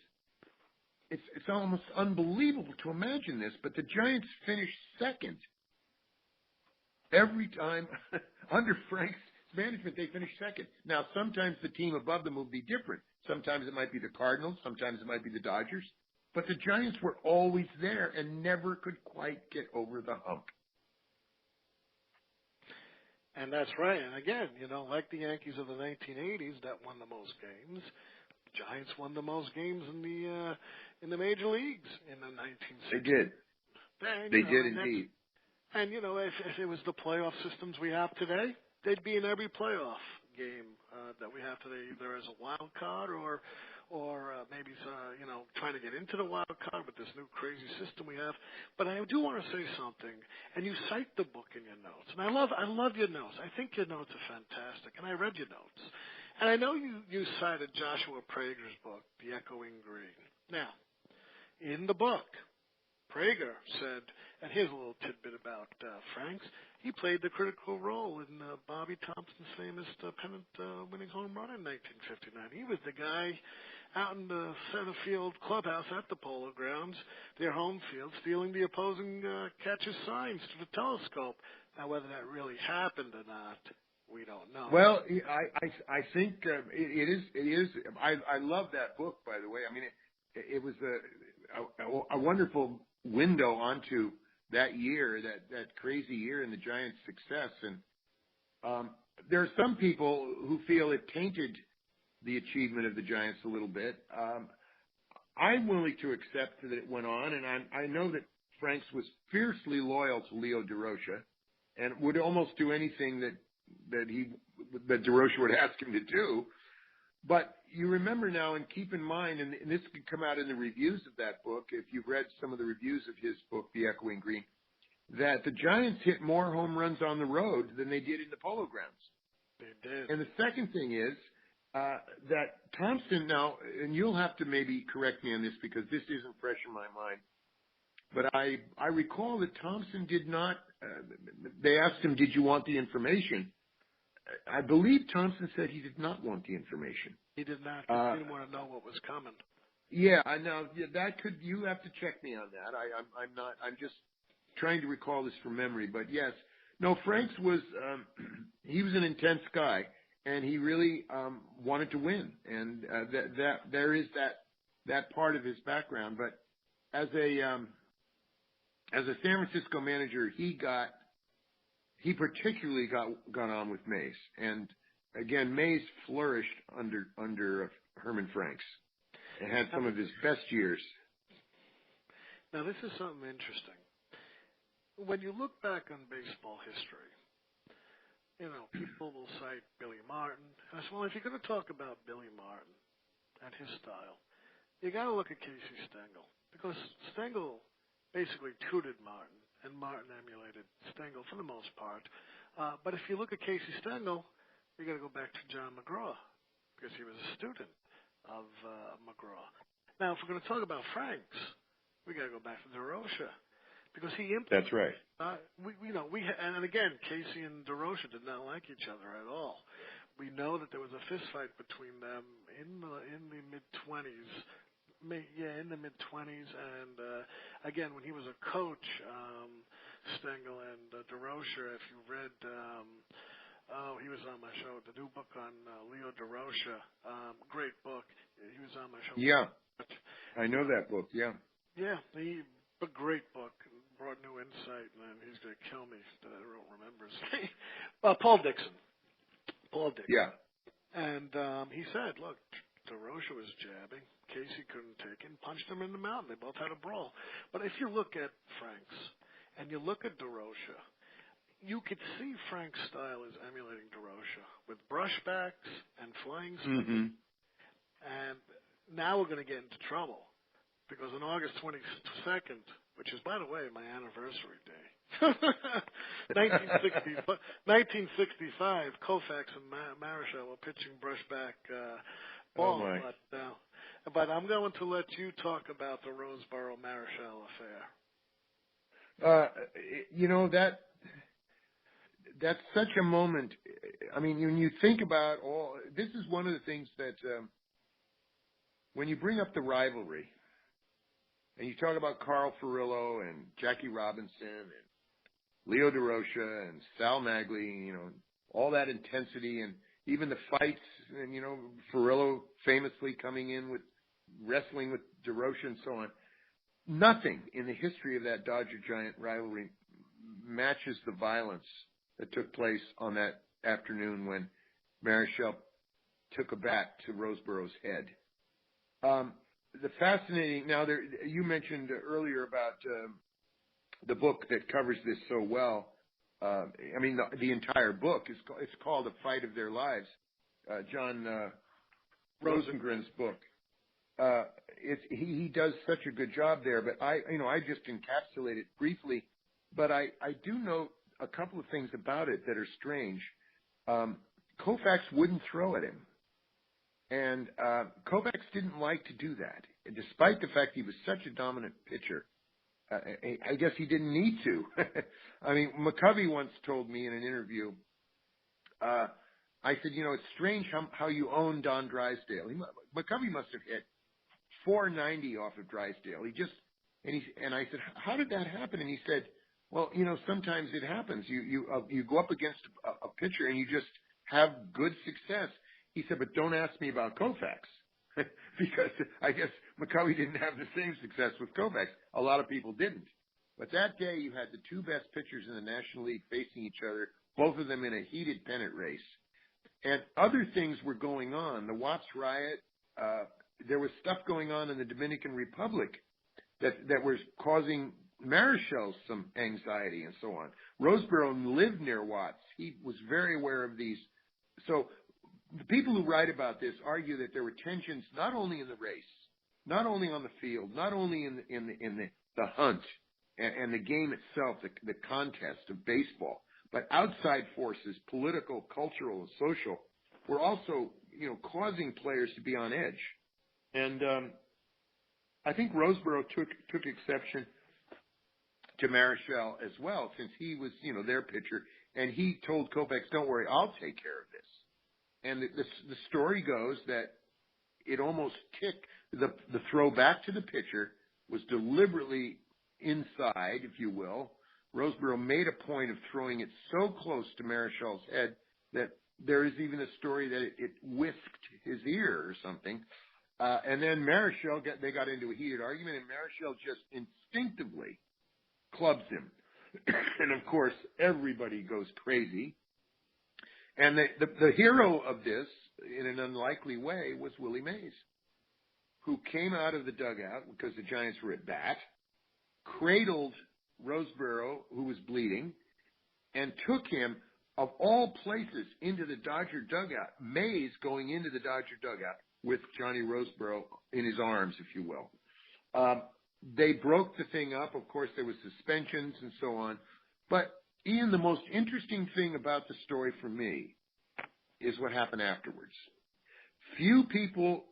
It's almost unbelievable to imagine this, but the Giants finished second every time under Franks' management. They finished second. Now, sometimes the team above them will be different. Sometimes it might be the Cardinals. Sometimes it might be the Dodgers. But the Giants were always there and never could quite get over the hump. And that's right. And again, like the Yankees of the 1980s that won the most games, the Giants won the most games in the major leagues in the 1960s. They did. They did indeed. And if it was the playoff systems we have today, they'd be in every playoff game that we have today, either as a wild card or maybe trying to get into the wild card with this new crazy system we have. But I do want to say something, and you cite the book in your notes, and I love your notes. I think your notes are fantastic, and I read your notes, and I know you cited Joshua Prager's book, The Echoing Green. Now, in the book, Prager said, and here's a little tidbit about Franks. He played the critical role in Bobby Thompson's famous pennant-winning home run in 1959. He was the guy out in the center field clubhouse at the Polo Grounds, their home field, stealing the opposing catcher's signs to the telescope. Now, whether that really happened or not, we don't know. Well, I think it is. I love that book, by the way. I mean, it was a wonderful window onto that year, that crazy year in the Giants' success. And there are some people who feel it tainted the achievement of the Giants a little bit. I'm willing to accept that it went on, and I know that Franks was fiercely loyal to Leo DeRocha and would almost do anything that DeRocha would ask him to do. But you remember now, and keep in mind, and this could come out in the reviews of that book, if you've read some of the reviews of his book, The Echoing Green, that the Giants hit more home runs on the road than they did in the Polo Grounds. They did. And the second thing is that Thompson now, and you'll have to maybe correct me on this because this isn't fresh in my mind, but I recall that Thompson did not, they asked him, did you want the information? I believe Thompson said he did not want the information. He did not. He didn't want to know what was coming. Yeah, I know. Yeah, that could. You have to check me on that. I'm not. I'm just trying to recall this from memory. But yes, no. Franks was. He was an intense guy, and he really wanted to win. And that there is that part of his background. But as a San Francisco manager, he particularly got on with Mays, and again, Mays flourished under Herman Franks and had some of his best years. Now, this is something interesting. When you look back on baseball history, people will cite Billy Martin. I said, well, if you're going to talk about Billy Martin and his style, you got to look at Casey Stengel, because Stengel basically tutored Martin, and Martin emulated Stengel for the most part. But if you look at Casey Stengel, you got to go back to John McGraw, because he was a student of McGraw. Now, if we're going to talk about Franks, we got to go back to DeRocha, because he implemented. That's right. And again, Casey and DeRocha did not like each other at all. We know that there was a fist fight between them in the mid-20s. In the mid-20s, and again, when he was a coach, Stengel and DeRocha, if you read, he was on my show, the new book on Leo DeRocha, great book. He was on my show. Yeah, I know that book, yeah. Yeah, a great book, brought new insight, and he's going to kill me that I don't remember his name. Paul Dixon. Yeah. And he said, look, DeRocha was jabbing. Casey couldn't take it and punched him in the mouth. They both had a brawl. But if you look at Franks and you look at DeRocha, you could see Frank's style is emulating DeRocha with brushbacks and flying speed. Mm-hmm. And now we're going to get into trouble because on August 22nd, which is, by the way, my anniversary day, 1965, Koufax and Marichal were pitching brushback ball. But I'm going to let you talk about the Roseboro-Marichal affair. That's such a moment. I mean, when you think about this is one of the things that when you bring up the rivalry and you talk about Carl Furillo and Jackie Robinson and Leo DeRocha and Sal Magli, all that intensity and even the fights, and Furillo famously coming in with wrestling with DeRocha and so on. Nothing in the history of that Dodger-Giant rivalry matches the violence that took place on that afternoon when Marichal took a bat to Roseboro's head. The fascinating. Now, you mentioned earlier about the book that covers this so well. I mean, the entire book it's called A Fight of Their Lives. John Rosengren's book. He does such a good job there, but I just encapsulate it briefly. But I do note a couple of things about it that are strange. Koufax wouldn't throw at him, and Koufax didn't like to do that, despite the fact he was such a dominant pitcher. I guess he didn't need to. I mean, McCovey once told me in an interview, I said, it's strange how you own Don Drysdale. McCovey must have hit 490 off of Drysdale. And I said, how did that happen? And he said, well, sometimes it happens. You go up against a pitcher and you just have good success. He said, but don't ask me about Koufax. Because I guess McCovey didn't have the same success with Koufax. A lot of people didn't. But that day you had the two best pitchers in the National League facing each other, both of them in a heated pennant race. And other things were going on. The Watts riot, there was stuff going on in the Dominican Republic that was causing Marichal some anxiety and so on. Roseborough lived near Watts. He was very aware of these. So the people who write about this argue that there were tensions not only in the race, not only on the field, not only in the hunt and the game itself, the contest of baseball, but outside forces, political, cultural, and social, were also, causing players to be on edge. And I think Roseborough took exception to Marichal as well, since he was, their pitcher, and he told Koufax, "Don't worry, I'll take care of this." And the story goes that it almost kicked the throw back to the pitcher was deliberately inside, if you will. Roseborough made a point of throwing it so close to Marichal's head that there is even a story that it whisked his ear or something. And then Marichal, they got into a heated argument, and Marichal just instinctively clubs him. And, of course, everybody goes crazy. And the hero of this, in an unlikely way, was Willie Mays, who came out of the dugout because the Giants were at bat, cradled Roseborough, who was bleeding, and took him, of all places, into the Dodger dugout. Mays going into the Dodger dugout with Johnny Roseborough in his arms, if you will. They broke the thing up. Of course, there was suspensions and so on. But Ian, the most interesting thing about the story for me is what happened afterwards. Few people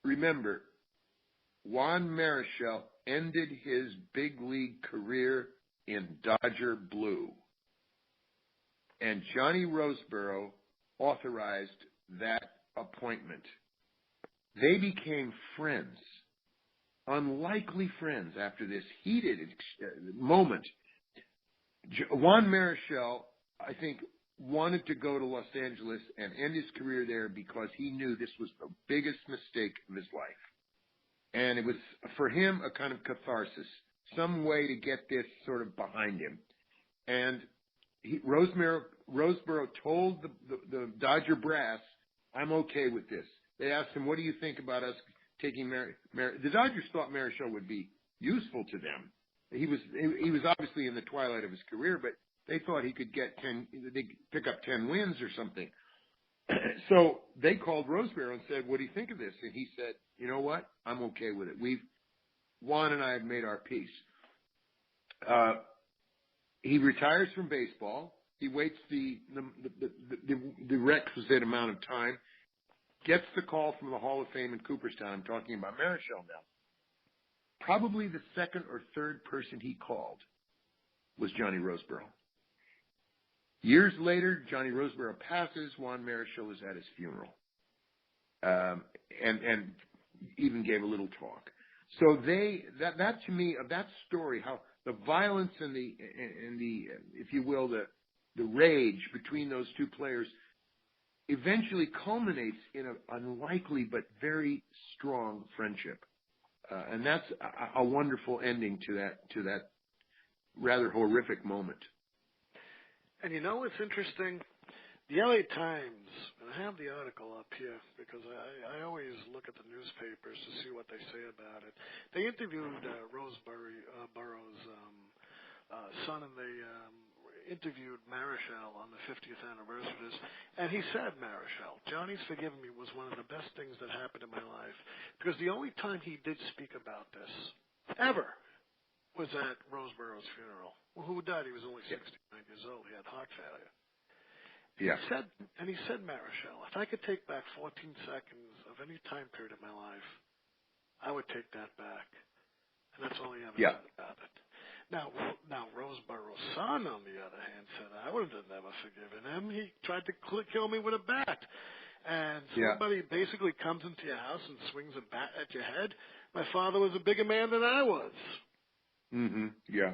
remember Juan Marichal ended his big league career in Dodger blue. And Johnny Roseborough authorized that appointment. They became friends, unlikely friends after this heated moment. Juan Marichal, I think, wanted to go to Los Angeles and end his career there because he knew this was the biggest mistake of his life. And it was, for him, a kind of catharsis, some way to get this sort of behind him. And Roseborough told the Dodger brass, "I'm okay with this." They asked him, "What do you think about us taking The Dodgers thought Marichal would be useful to them. He was obviously in the twilight of his career, but they thought he could they'd pick up 10 wins or something. So they called Roseborough and said, "What do you think of this?" And he said, "You know what? I'm okay with it. Juan and I have made our peace." He retires from baseball. He waits the requisite amount of time, gets the call from the Hall of Fame in Cooperstown. I'm talking about Marichal now. Probably the second or third person he called was Johnny Roseborough. Years later, Johnny Roseborough passes. Juan Marichal is at his funeral, and even gave a little talk. So that to me, of that story, how the violence and the if you will, the rage between those two players eventually culminates in an unlikely but very strong friendship, and that's a wonderful ending to that rather horrific moment. And it's interesting. The LA Times, and I have the article up here because I always look at the newspapers to see what they say about it. They interviewed Roseborough's son, and they interviewed Marichal on the 50th anniversary. And he said, Marichal, "Johnny's forgiven me was one of the best things that happened in my life, because the only time he did speak about this, ever, was at Roseborough's funeral. Well, who died? He was only 69 years old. He had heart failure. Yeah. He said, Marichal, if I could take back 14 seconds of any time period of my life, I would take that back. And that's all he ever said about it. Now Roseborough's son, on the other hand, said I would have never forgiven him. He tried to kill me with a bat. And somebody basically comes into your house and swings a bat at your head. My father was a bigger man than I was. Mm-hmm. Yeah.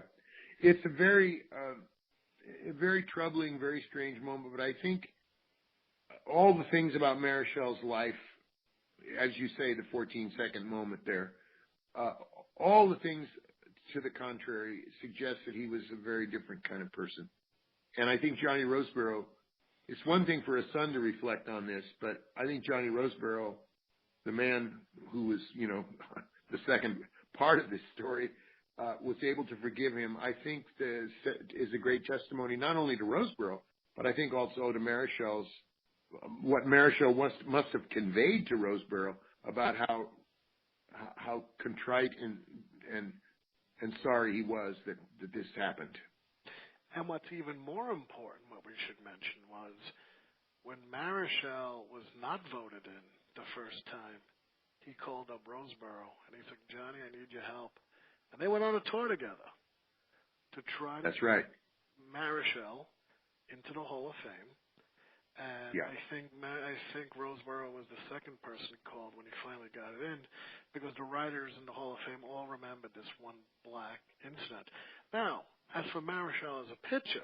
It's a very troubling, very strange moment, but I think all the things about Marechal's life, as you say, the 14-second moment there, all the things to the contrary suggest that he was a very different kind of person. And I think Johnny Roseborough, it's one thing for a son to reflect on this, but I think Johnny Roseborough, the man who was, the second part of this story, was able to forgive him, I think is a great testimony not only to Roseborough, but I think also to Marechal's, what Marechal must have conveyed to Roseborough about how contrite and sorry he was that this happened. And what's even more important, what we should mention, was when Marechal was not voted in the first time, he called up Roseborough and he said, Johnny, I need your help. And they went on a tour together to try to get Marechal into the Hall of Fame. And I think Roseborough was the second person called when he finally got it in, because the writers in the Hall of Fame all remembered this one black incident. Now, as for Marechal as a pitcher,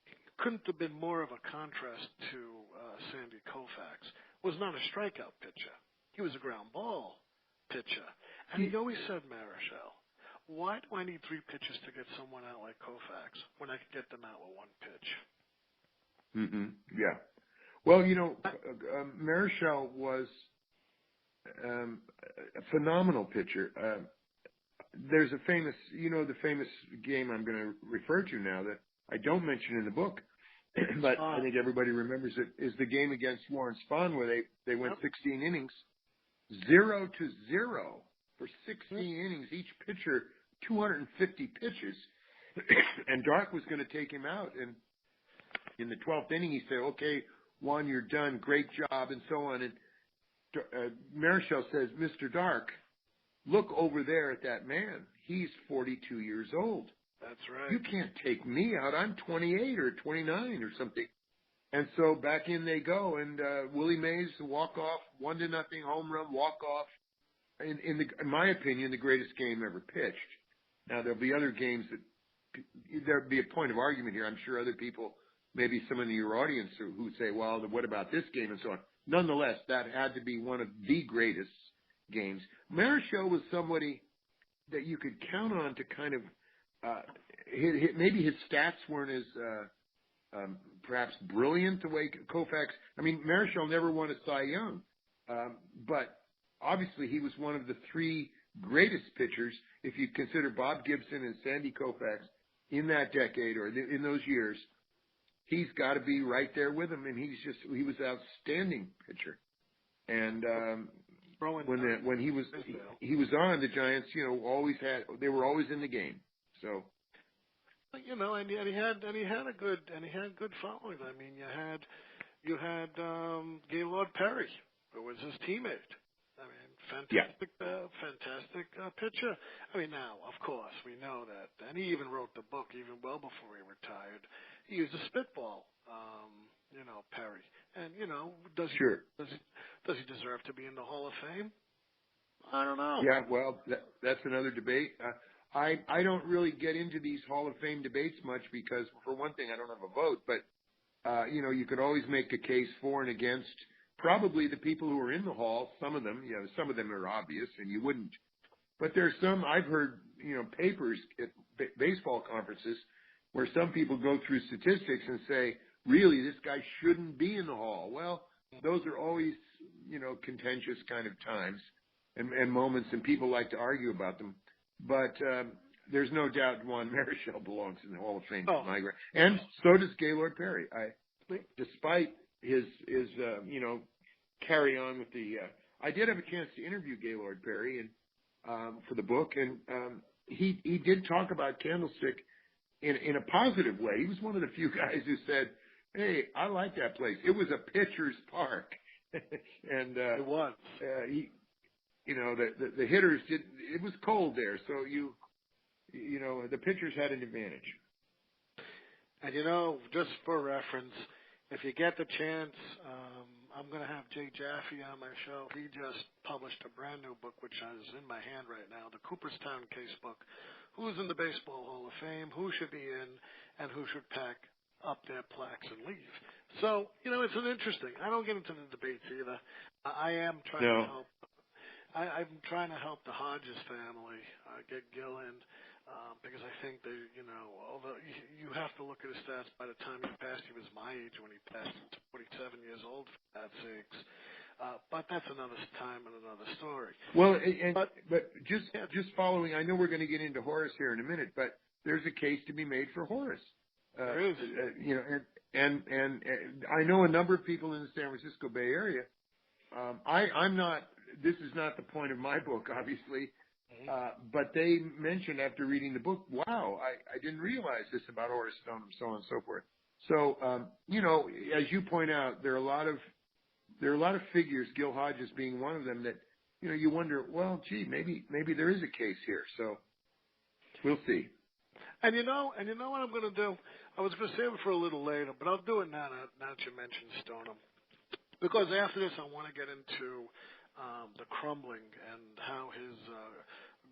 he couldn't have been more of a contrast to Sandy Koufax. Was not a strikeout pitcher. He was a ground ball pitcher. And he always said, Marechal, why do I need 3 pitches to get someone out like Koufax when I could get them out with 1 pitch? Mm-hmm. Yeah. Well, Marechal was a phenomenal pitcher. There's a famous, the famous game I'm going to refer to now that I don't mention in the book, but I think everybody remembers it, is the game against Lawrence Spahn where they went 16 innings, 0-0 for 16 innings, each pitcher 250 pitches, and Dark was going to take him out, and in the 12th inning he said, okay, Juan, you're done, great job, and so on, and Marechal says, Mr. Dark, look over there at that man. He's 42 years old. That's right. You can't take me out. I'm 28 or 29 or something. And so back in they go, and Willie Mays, the walk-off, 1-0 home run, walk-off. In my opinion, the greatest game ever pitched. Now, there'll be other games there'll be a point of argument here. I'm sure other people, maybe some in your audience who say, well, what about this game and so on. Nonetheless, that had to be one of the greatest games. Marechal was somebody that you could count on to kind of maybe his stats weren't as perhaps brilliant the way Koufax. I mean, Marechal never won a Cy Young, but obviously he was one of the 3 greatest pitchers if you consider Bob Gibson and Sandy Koufax in that decade or in those years. He's got to be right there with him, and he was an outstanding pitcher. And when he was on, the Giants, they were always in the game. So, and he had good following. I mean, you had Gaylord Perry, who was his teammate. I mean, fantastic pitcher. I mean, now, of course, we know that, and he even wrote the book even well before he retired. He used a spitball, Perry. And, does he deserve to be in the Hall of Fame? I don't know. Yeah, well, that's another debate. I don't really get into these Hall of Fame debates much because, for one thing, I don't have a vote. But, you could always make a case for and against probably the people who are in the Hall. Some of them, some of them are obvious, and you wouldn't. But there's some, I've heard, papers at baseball conferences where some people go through statistics and say, really, this guy shouldn't be in the Hall. Well, those are always, contentious kind of times and moments, and people like to argue about them. But there's no doubt Juan Marichal belongs in the Hall of Fame. And so does Gaylord Perry. Despite his carry on with the I did have a chance to interview Gaylord Perry and for the book, and he did talk about Candlestick in a positive way. He was one of the few guys who said, hey, I like that place. It was a pitcher's park. And it was. The hitters did. It was cold there, so the pitchers had an advantage. And just for reference, if you get the chance, I'm going to have Jay Jaffe on my show. He just published a brand new book, which is in my hand right now, the Cooperstown Case Book. Who's in the Baseball Hall of Fame? Who should be in? And who should pack up their plaques and leave? So, it's an interesting. I don't get into the debates either. I am trying to help. I'm trying to help the Hodges family get Gil in. Because I think although you have to look at his stats by the time he passed, he was my age when he passed, 47 years old for that sakes. But that's another time and another story. Well, but just following, I know we're going to get into Horace here in a minute, but there's a case to be made for Horace. There is. And I know a number of people in the San Francisco Bay Area. I'm not. This is not the point of my book, obviously. But they mentioned after reading the book, wow, I didn't realize this about Horace Stoneham, so on and so forth. So, as you point out, there are a lot of figures, Gil Hodges being one of them, that, you wonder, well, gee, maybe there is a case here. So we'll see. And you know what I'm going to do? I was going to save it for a little later, but I'll do it now that you mentioned Stoneham. Because after this, I want to get into the crumbling and how his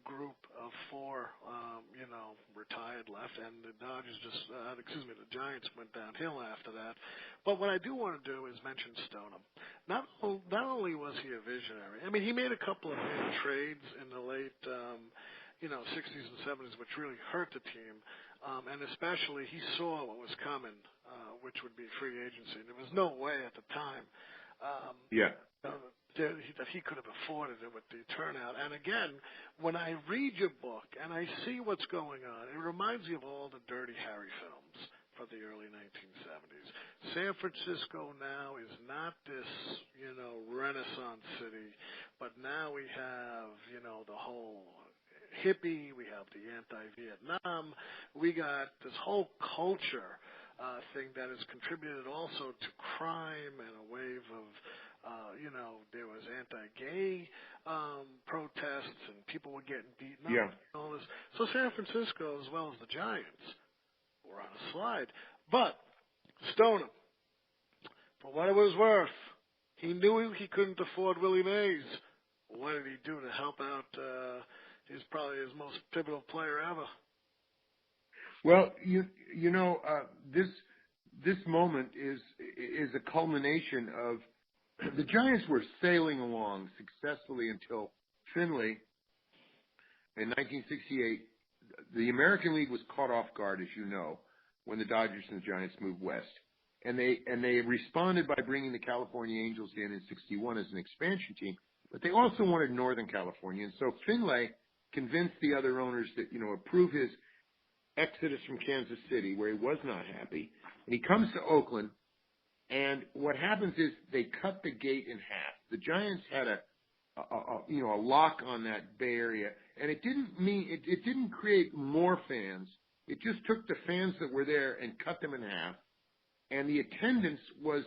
group of four, retired, left, and the Dodgers the Giants went downhill after that. But what I do want to do is mention Stoneham. Not only was he a visionary, I mean, he made a couple of big trades in the late, 60s and 70s, which really hurt the team. And especially he saw what was coming, which would be free agency. There was no way at the time that he could have afforded it with the turnout. And again, when I read your book and I see what's going on, it reminds me of all the Dirty Harry films for the early 1970s. San Francisco now is not this, Renaissance city, but now we have, the whole hippie, we have the anti-Vietnam, we got this whole culture thing that has contributed also to crime and a wave of there was anti-gay protests and people were getting beaten up and all this. So San Francisco, as well as the Giants, were on a slide. But Stoneham, for what it was worth, he knew he couldn't afford Willie Mays. What did he do to help out he's probably his most pivotal player ever? Well, this moment is a culmination of the Giants were sailing along successfully until Finley in 1968. The American League was caught off guard, as you know, when the Dodgers and the Giants moved west. And they responded by bringing the California Angels in 61 as an expansion team. But they also wanted Northern California. And so Finley convinced the other owners that, approve his exodus from Kansas City, where he was not happy. And he comes to Oakland. And what happens is they cut the gate in half. The Giants had a lock on that Bay Area, and it didn't create more fans. It just took the fans that were there and cut them in half. And the attendance was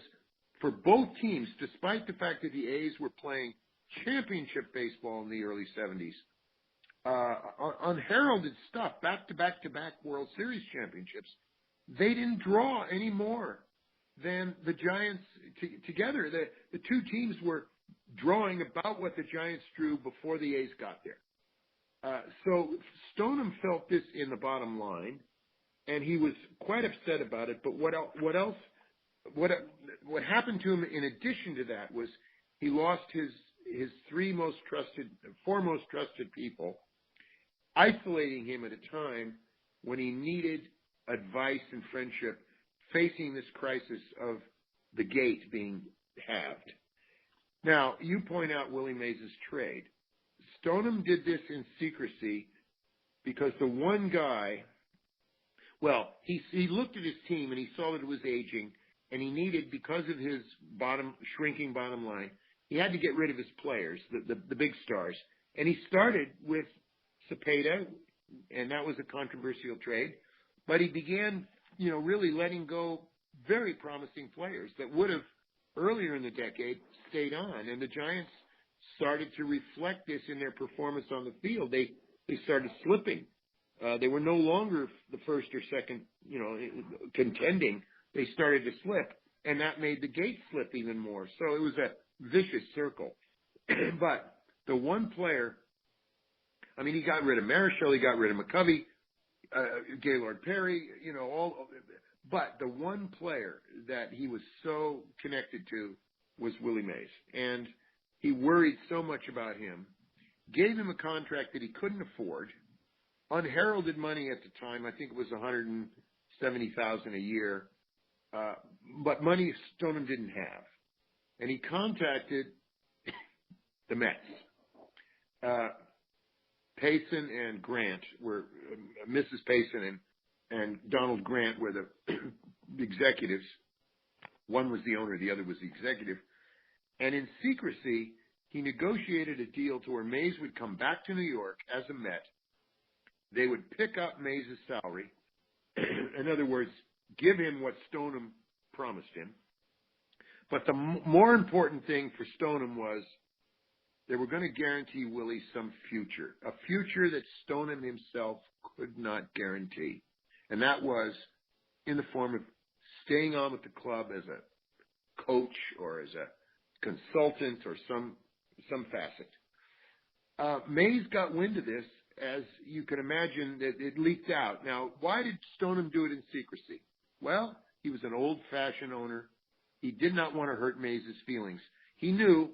for both teams, despite the fact that the A's were playing championship baseball in the early 70s, unheralded stuff, back-to-back World Series championships. They didn't draw any more than the Giants together. The two teams were drawing about what the Giants drew before the A's got there. So Stoneham felt this in the bottom line, and he was quite upset about it. But what happened to him in addition to that was he lost his four most trusted people, isolating him at a time when he needed advice and friendship, facing this crisis of the gate being halved. Now, you point out Willie Mays' trade. Stoneham did this in secrecy because the one guy, he looked at his team and he saw that it was aging, and he needed, because of his shrinking bottom line, he had to get rid of his players, the big stars. And he started with Cepeda, and that was a controversial trade, but he began really letting go very promising players that would have, earlier in the decade, stayed on. And the Giants started to reflect this in their performance on the field. They started slipping. They were no longer the first or second, contending. They started to slip, and that made the gate slip even more. So it was a vicious circle. But the one player, he got rid of Marischal, he got rid of McCovey, Gaylord Perry, but the one player that he was so connected to was Willie Mays. And he worried so much about him, gave him a contract that he couldn't afford, unheralded money at the time. I think it was $170,000 a year, but money Stoneham didn't have. And he contacted the Mets. Payson and Grant were Mrs. Payson and Donald Grant were the executives. One was the owner, the other was the executive. And in secrecy, he negotiated a deal to where Mays would come back to New York as a Met. They would pick up Mays' salary. In other words, give him what Stoneham promised him. But the more important thing for Stoneham was they were going to guarantee Willie some future, a future that Stoneham himself could not guarantee. And that was in the form of staying on with the club as a coach or as a consultant or some facet. Mays got wind of this, as you can imagine, that it leaked out. Now, why did Stoneham do it in secrecy? Well, he was an old-fashioned owner. He did not want to hurt Mays' feelings. He knew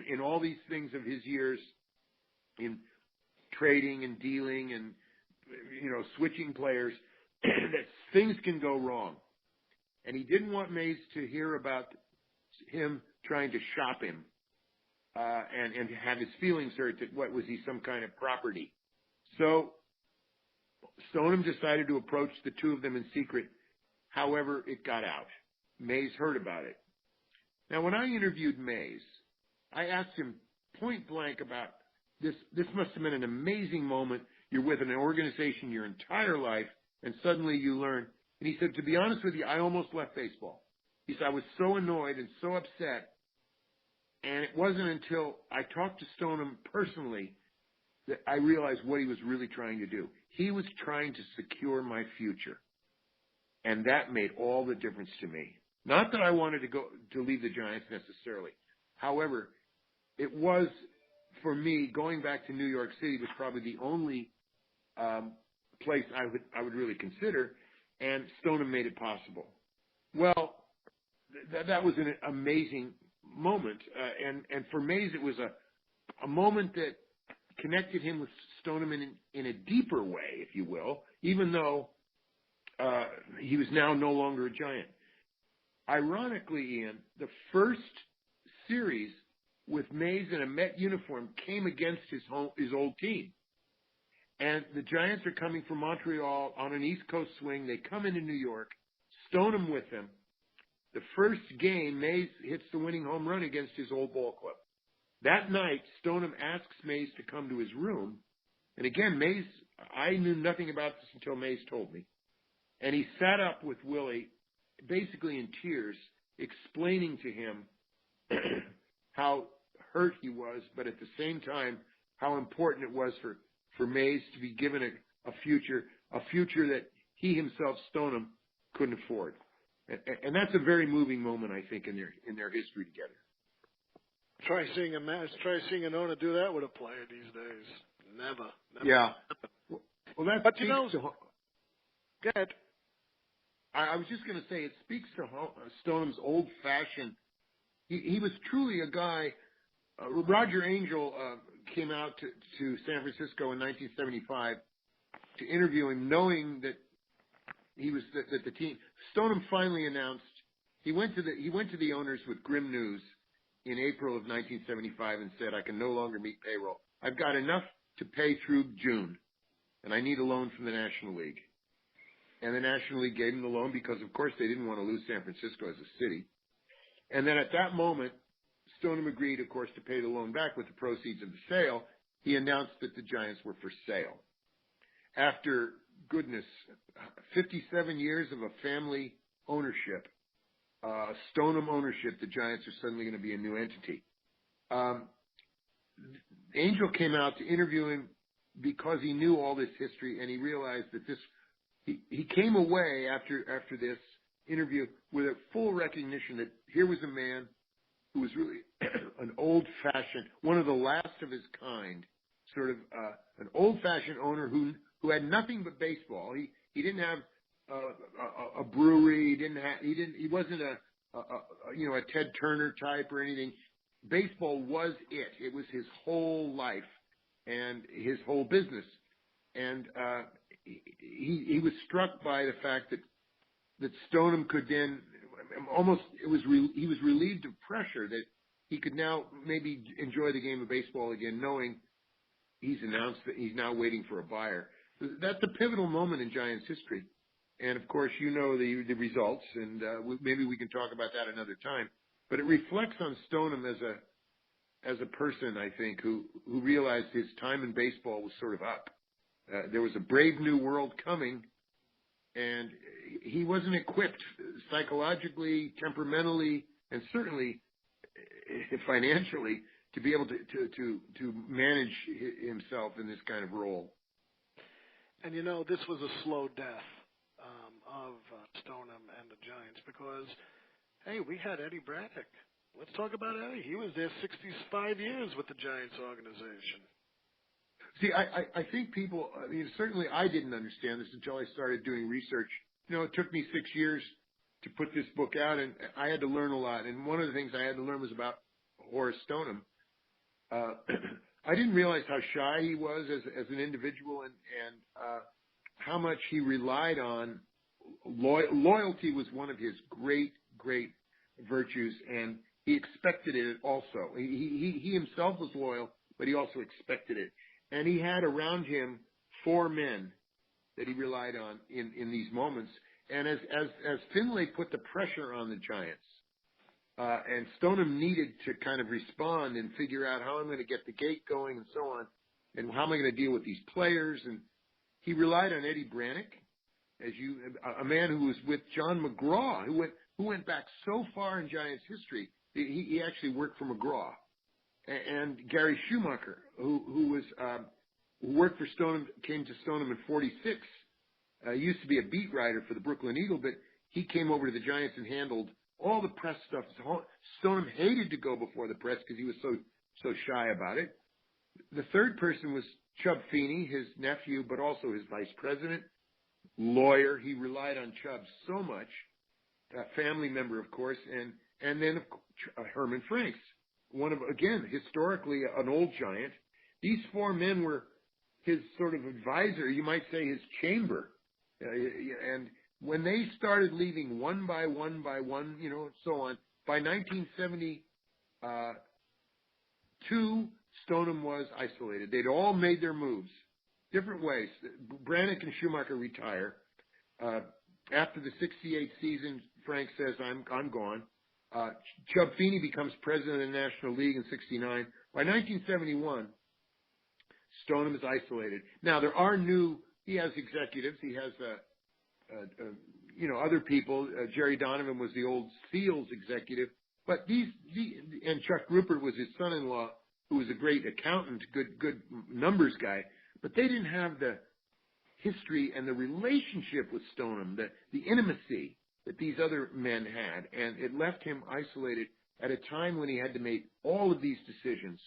in all these things of his years in trading and dealing and, switching players that things can go wrong. And he didn't want Mays to hear about him trying to shop him and have his feelings hurt that was he some kind of property. So Stoneham decided to approach the two of them in secret. However, it got out. Mays heard about it. Now, when I interviewed Mays, I asked him point blank about this. This must have been an amazing moment. You're with an organization your entire life, and suddenly you learn. And he said, to be honest with you, I almost left baseball. He said, I was so annoyed and so upset. And it wasn't until I talked to Stoneham personally that I realized what he was really trying to do. He was trying to secure my future. And that made all the difference to me. Not that I wanted to leave the Giants necessarily. However, it was, for me, going back to New York City was probably the only place I would really consider, and Stoneham made it possible. Well, that was an amazing moment, and for Mays it was a moment that connected him with Stoneham in a deeper way, if you will, even though he was now no longer a Giant. Ironically, Ian, the first series with Mays in a Met uniform came against his old team. And the Giants are coming from Montreal on an East Coast swing. They come into New York, Stoneham with him. The first game, Mays hits the winning home run against his old ball club. That night, Stoneham asks Mays to come to his room. And again, Mays, I knew nothing about this until Mays told me. And he sat up with Willie, basically in tears, explaining to him how hurt he was, but at the same time, how important it was for Mays to be given a future that he himself, Stoneham, couldn't afford. And that's a very moving moment, I think, in their history together. Try seeing an owner do that with a player these days. Never. Yeah. Well, that but speaks to. Go ahead. I was just going to say, it speaks to Stoneham's old-fashioned. He was truly a guy. Roger Angel came out to San Francisco in 1975 to interview him, knowing that he was that the team. Stoneham finally announced he went to the owners with grim news in April of 1975 and said, "I can no longer meet payroll. I've got enough to pay through June, and I need a loan from the National League." And the National League gave him the loan because, of course, they didn't want to lose San Francisco as a city. And then at that moment, Stoneham agreed, of course, to pay the loan back with the proceeds of the sale. He announced that the Giants were for sale. After, 57 years of a family ownership, Stoneham ownership, the Giants are suddenly going to be a new entity. Angel came out to interview him because he knew all this history, and he realized that he came away after this interview with a full recognition that here was a man who was really an old-fashioned, one of the last of his kind, sort of an old-fashioned owner who had nothing but baseball. He didn't have a brewery. He wasn't a Ted Turner type or anything. Baseball was it. It was his whole life and his whole business. And he was struck by the fact that Stoneham could then he was relieved of pressure that he could now maybe enjoy the game of baseball again, knowing he's announced that he's now waiting for a buyer. That's a pivotal moment in Giants history. And of course, you know the results, and maybe we can talk about that another time. But it reflects on Stoneham as a person, I think, who realized his time in baseball was sort of up. There was a brave new world coming, and he wasn't equipped psychologically, temperamentally, and certainly financially to be able to manage himself in this kind of role. And this was a slow death of Stoneham and the Giants because, hey, we had Eddie Braddock. Let's talk about Eddie. He was there 65 years with the Giants organization. See, I think people, certainly I didn't understand this until I started doing research. It took me 6 years to put this book out, and I had to learn a lot. And one of the things I had to learn was about Horace Stoneham. I didn't realize how shy he was as an individual and how much he relied on loyalty was one of his great virtues, and he expected it also. He himself was loyal, but he also expected it. And he had around him 4 men that he relied on in these moments. And as Finlay put the pressure on the Giants, and Stoneham needed to kind of respond and figure out how I'm going to get the gate going and so on, and how am I going to deal with these players. And he relied on Eddie Braddock, a man who was with John McGraw, who went back so far in Giants history. He actually worked for McGraw. And Gary Schumacher, who worked for Stoneham, came to Stoneham in '46. Used to be a beat writer for the Brooklyn Eagle, but he came over to the Giants and handled all the press stuff. Stoneham hated to go before the press because he was so shy about it. The third person was Chub Feeney, his nephew, but also his vice president, lawyer. He relied on Chubb so much, a family member, of course, and then Herman Franks, one of, again, historically an old Giant. These 4 men were his sort of advisor, you might say his chamber. And when they started leaving one by one, and so on, by 1972, Stoneham was isolated. They'd all made their moves, different ways. Brannick and Schumacher retire. After the '68 season, Frank says, I'm gone. Chub Feeney becomes president of the National League in '69. By 1971, Stoneham is isolated. Now, he has executives. He has, other people. Jerry Donovan was the old Seals executive. But and Chuck Rupert was his son-in-law, who was a great accountant, good numbers guy. But they didn't have the history and the relationship with Stoneham, the intimacy that these other men had. And it left him isolated at a time when he had to make all of these decisions,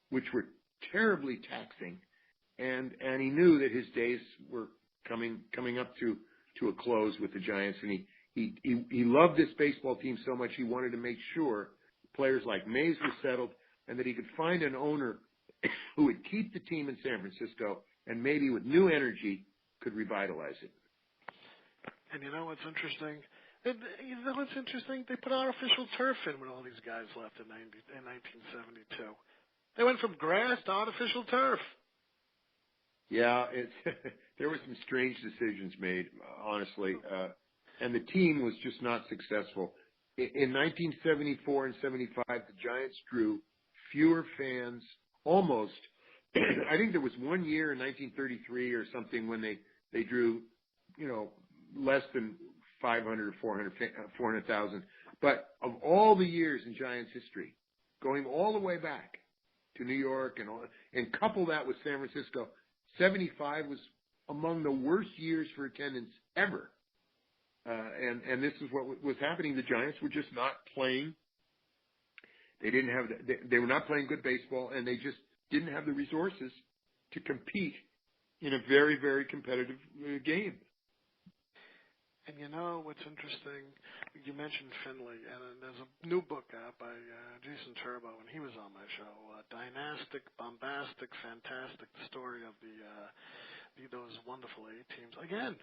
which were terribly taxing, and he knew that his days were coming up to a close with the Giants, and he loved this baseball team so much he wanted to make sure players like Mays were settled and that he could find an owner who would keep the team in San Francisco and maybe with new energy could revitalize it. And you know what's interesting? They put artificial turf in when all these guys left in 1972. They went from grass to artificial turf. Yeah, there were some strange decisions made, honestly, and the team was just not successful. In 1974 and 75, the Giants drew fewer fans, almost. I think there was one year in 1933 or something when they drew, less than 500 or 400,000. But of all the years in Giants history, going all the way back to New York and couple that with San Francisco, '75 was among the worst years for attendance ever. And this is what was happening. The Giants were just not playing. They were not playing good baseball, and they just didn't have the resources to compete in a very, very competitive game. And you know what's interesting? You mentioned Finley, and there's a new book out by Jason Turbo, and he was on my show. Dynastic, bombastic, fantastic. The story of those wonderful A teams. Again,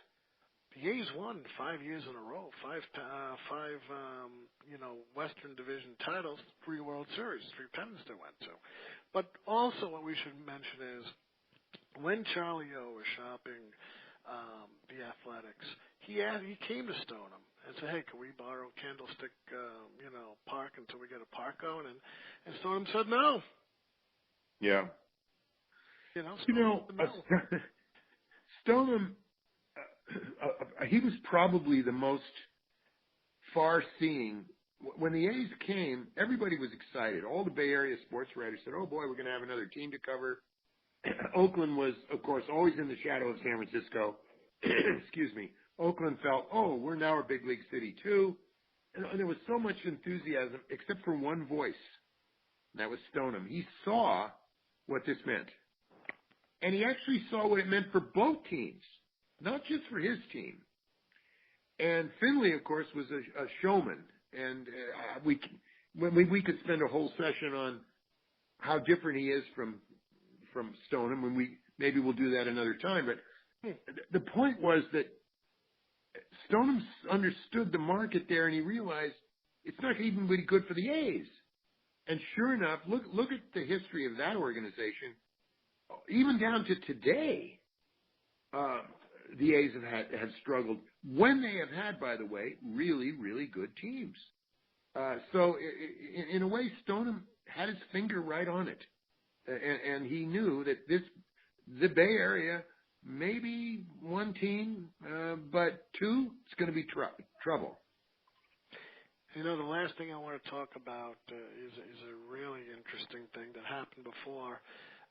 the A's won 5 years in a row, five Western Division titles, 3 World Series, 3 pennants they went to. But also, what we should mention is when Charlie O was shopping the Athletics, he came to Stoneham and said, "Hey, can we borrow Candlestick, Park until we get a park going?" And Stoneham said no. Yeah. No. Stoneham, he was probably the most far-seeing. When the A's came, everybody was excited. All the Bay Area sports writers said, "Oh boy, we're going to have another team to cover." Oakland was, of course, always in the shadow of San Francisco. Excuse me. Oakland felt, "Oh, we're now a big league city too." And there was so much enthusiasm, except for one voice, and that was Stoneham. He saw what this meant. And he actually saw what it meant for both teams, not just for his team. And Finley, of course, was a showman. And we could spend a whole session on how different he is from Stoneham, and maybe we'll do that another time. But the point was that Stoneham understood the market there, and he realized it's not even really good for the A's. And sure enough, look at the history of that organization. Even down to today, the A's have struggled when they have had, by the way, really, really good teams. So in a way, Stoneham had his finger right on it. And he knew that the Bay Area, maybe one team, but two, it's going to be trouble. The last thing I want to talk about is a really interesting thing that happened before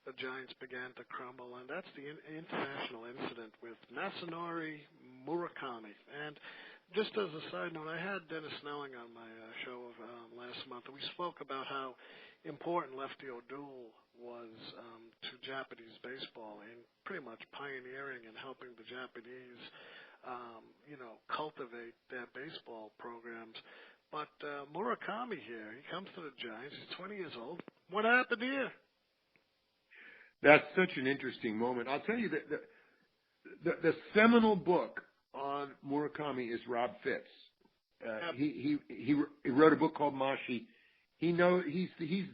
the Giants began to crumble, and that's the international incident with Masanori Murakami. And just as a side note, I had Dennis Snelling on my show last month, and we spoke about how important Lefty O'Doul was to Japanese baseball in pretty much pioneering and helping the Japanese, cultivate their baseball programs. But Murakami here, he comes to the Giants. He's 20 years old. What happened here? That's such an interesting moment. I'll tell you that the seminal book on Murakami is Rob Fitz. He wrote a book called Mashi. He's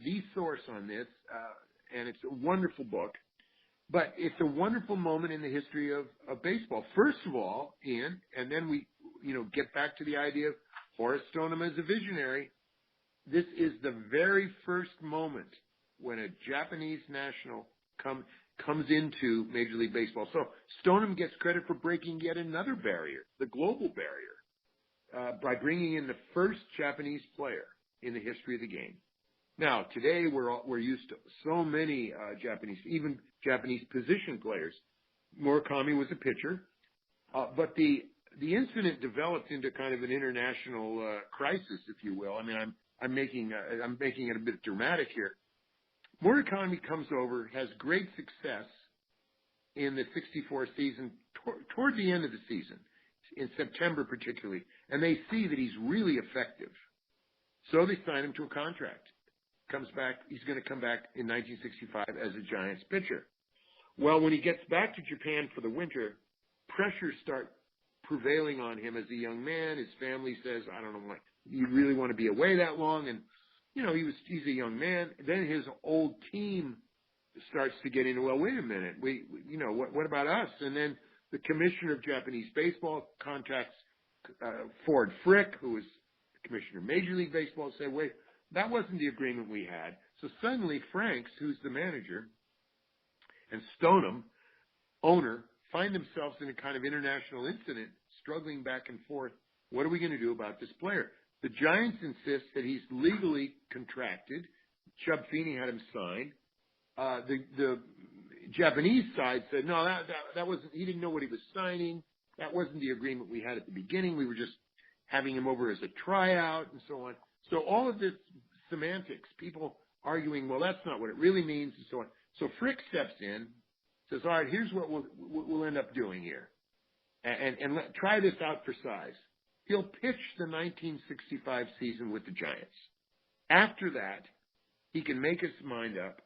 the source on this, and it's a wonderful book. But it's a wonderful moment in the history of baseball. First of all, Ian, and then we get back to the idea of Horace Stoneham as a visionary. This is the very first moment when a Japanese national comes into Major League Baseball. So Stoneham gets credit for breaking yet another barrier, the global barrier, by bringing in the first Japanese player in the history of the game. Now, today we're used to so many Japanese, even Japanese position players. Murakami was a pitcher, but the incident developed into kind of an international crisis, if you will. I mean, I'm making it a bit dramatic here. Murakami comes over, has great success in the '64 season, toward the end of the season, in September particularly, and they see that he's really effective. So they sign him to a contract. Comes back, he's going to come back in 1965 as a Giants pitcher. Well, when he gets back to Japan for the winter, pressures start prevailing on him as a young man. His family says, "I don't know what you really want to be away that long," and he's a young man. Then his old team starts to get into, well, wait a minute, what about us? And then the commissioner of Japanese baseball contacts Ford Frick, who was the commissioner of Major League Baseball, say, wait, that wasn't the agreement we had. So suddenly Franks, who's the manager, and Stoneham, owner, find themselves in a kind of international incident, struggling back and forth. What are we going to do about this player? The Giants insist that he's legally contracted. Chub Feeney had him sign. The Japanese side said, no, that wasn't, he didn't know what he was signing. That wasn't the agreement we had at the beginning. We were just having him over as a tryout and so on. So all of this semantics, people arguing, well, that's not what it really means and so on. So Frick steps in, says, all right, here's what we'll end up doing here. And try this out for size. He'll pitch the 1965 season with the Giants. After that, he can make his mind up.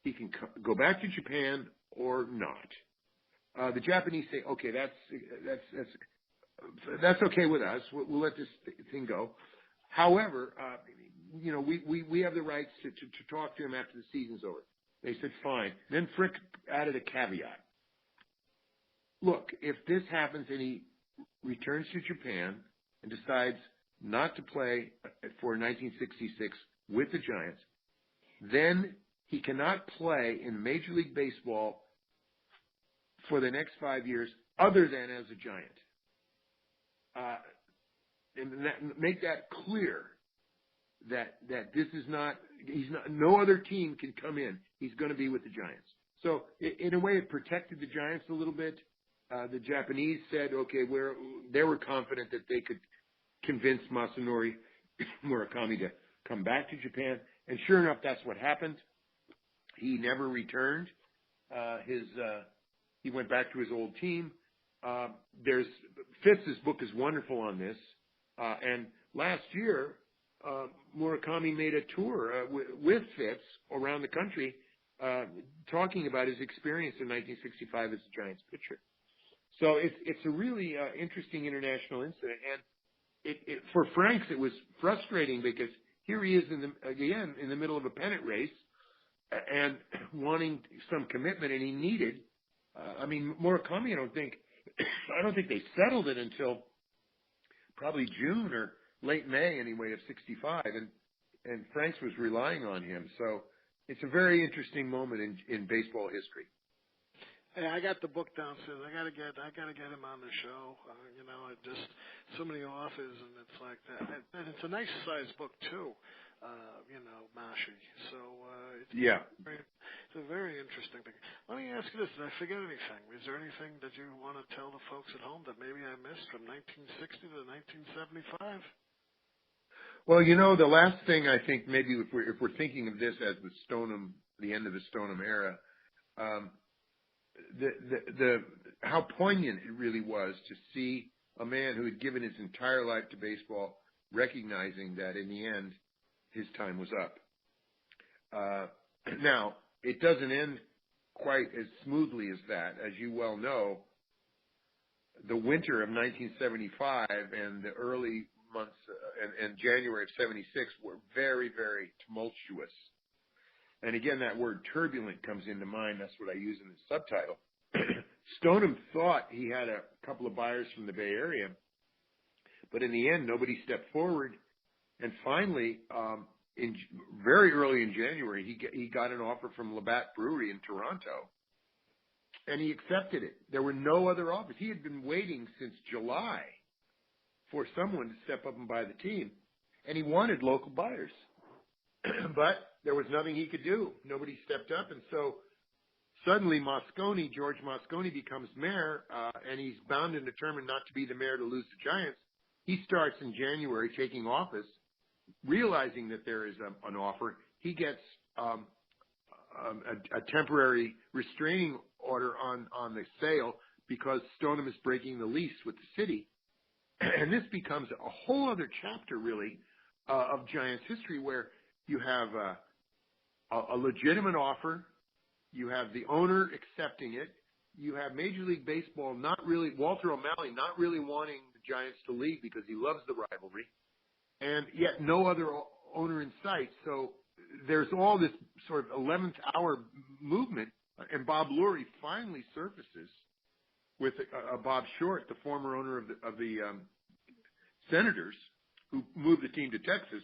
He can go back to Japan or not. The Japanese say, okay, that's okay with us. We'll let this thing go. However, we have the rights to talk to him after the season's over. They said, fine. Then Frick added a caveat. Look, if this happens and he returns to Japan and decides not to play for 1966 with the Giants, then he cannot play in Major League Baseball for the next 5 years other than as a Giant. And make that clear that this is not, no other team can come in. He's going to be with the Giants. So in a way, it protected the Giants a little bit. The Japanese said, okay, they were confident that they could convince Masanori Murakami to come back to Japan. And sure enough, that's what happened. He never returned. He went back to his old team. Fitz's book is wonderful on this. And last year, Murakami made a tour with Fitz around the country, talking about his experience in 1965 as a Giants pitcher. So it's a really interesting international incident, and for Franks it was frustrating because here he is again in the middle of a pennant race and wanting some commitment, and he needed. Murakami, I don't think they settled it until probably June or late May anyway of '65, and Franks was relying on him. So it's a very interesting moment in baseball history. Hey, I got the book downstairs. I gotta get him on the show. Just so many authors, and it's like that. And it's a nice sized book too. Mashi. So it's a very interesting thing. Let me ask you this: did I forget anything? Is there anything that you want to tell the folks at home that maybe I missed from 1960 to 1975? Well, the last thing I think maybe if we're thinking of this as the end of the Stoneham era. How poignant it really was to see a man who had given his entire life to baseball, recognizing that in the end his time was up. Now it doesn't end quite as smoothly as that, as you well know. The winter of 1975 and the early months and January of '76 were very, very tumultuous. And again, that word turbulent comes into mind. That's what I use in the subtitle. Stoneham thought he had a couple of buyers from the Bay Area, but in the end, nobody stepped forward. And finally, very early in January, he got an offer from Labatt Brewery in Toronto, and he accepted it. There were no other offers. He had been waiting since July for someone to step up and buy the team, and he wanted local buyers. But there was nothing he could do. Nobody stepped up, and so suddenly George Moscone becomes mayor, and he's bound and determined not to be the mayor to lose the Giants. He starts in January taking office, realizing that there is an offer. He gets a temporary restraining order on the sale because Stoneham is breaking the lease with the city. And this becomes a whole other chapter, really, of Giants history, where you have a legitimate offer. You have the owner accepting it. You have Major League Baseball Walter O'Malley not really wanting the Giants to leave because he loves the rivalry, and yet no other owner in sight. So there's all this sort of 11th hour movement, and Bob Lurie finally surfaces with Bob Short, the former owner of the Senators, who moved the team to Texas,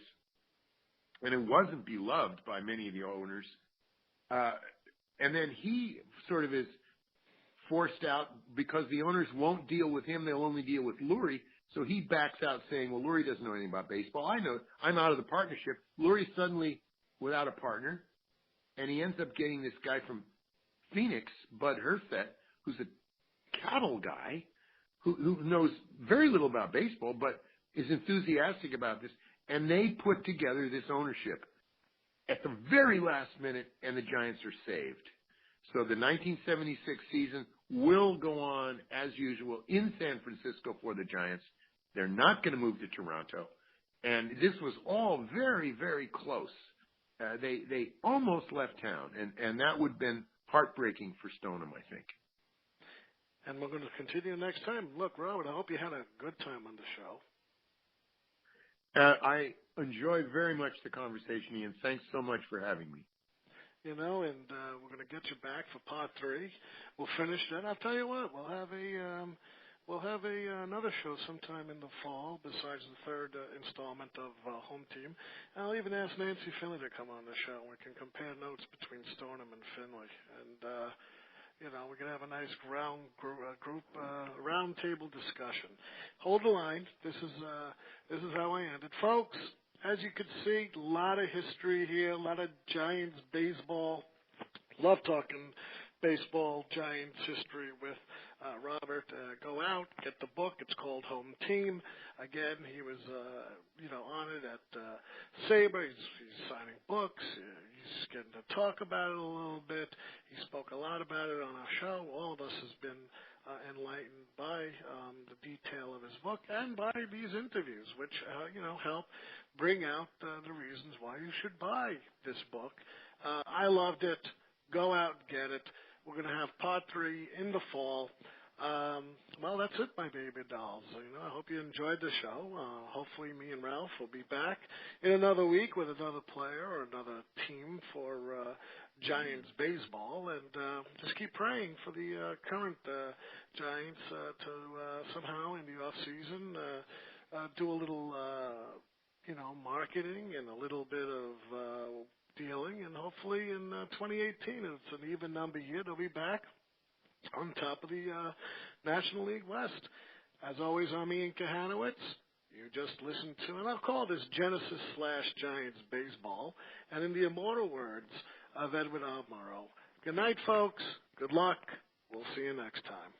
and it wasn't beloved by many of the owners. And then he sort of is forced out because the owners won't deal with him. They'll only deal with Lurie. So he backs out saying, well, Lurie doesn't know anything about baseball. I know. I'm out of the partnership. Lurie's suddenly without a partner, and he ends up getting this guy from Phoenix, Bud Herfett, who's a cattle guy who knows very little about baseball, but is enthusiastic about this. And they put together this ownership at the very last minute, and the Giants are saved. So the 1976 season will go on as usual in San Francisco for the Giants. They're not going to move to Toronto. And this was all very, very close. They almost left town, and that would have been heartbreaking for Stoneham, I think. And we're going to continue next time. Look, Robert, I hope you had a good time on the show. I enjoyed very much the conversation, Ian. Thanks so much for having me. And we're going to get you back for part 3. We'll finish that. I'll tell you what, we'll have another show sometime in the fall besides the third installment of Home Team. I'll even ask Nancy Finley to come on the show. We can compare notes between Stoneham and Finley. And, we're going to have a nice round table discussion. Hold the line. This is how I end it. Folks, as you can see, a lot of history here, a lot of Giants baseball. Love talking baseball, Giants history with Robert. Go out, get the book. It's called Home Team. Again, he was, honored at SABR. He's signing books. He's getting to talk about it a little bit. He spoke a lot about it on our show. All of us has been enlightened by the detail of his book and by these interviews, which, help bring out the reasons why you should buy this book. I loved it. Go out and get it. We're going to have part 3 in the fall. Well, that's it, my baby dolls. I hope you enjoyed the show. Hopefully me and Ralph will be back in another week with another player or another team for Giants baseball. And just keep praying for the current Giants to somehow in the off-season do a little, marketing and a little bit of dealing. And hopefully in 2018, it's an even number year, they'll be back on top of the National League West. As always, I'm Ian Kahanowitz. You just listened to, and I'll call this Genesis/Giants baseball, and in the immortal words of Edward R. Murrow. Good night, folks. Good luck. We'll see you next time.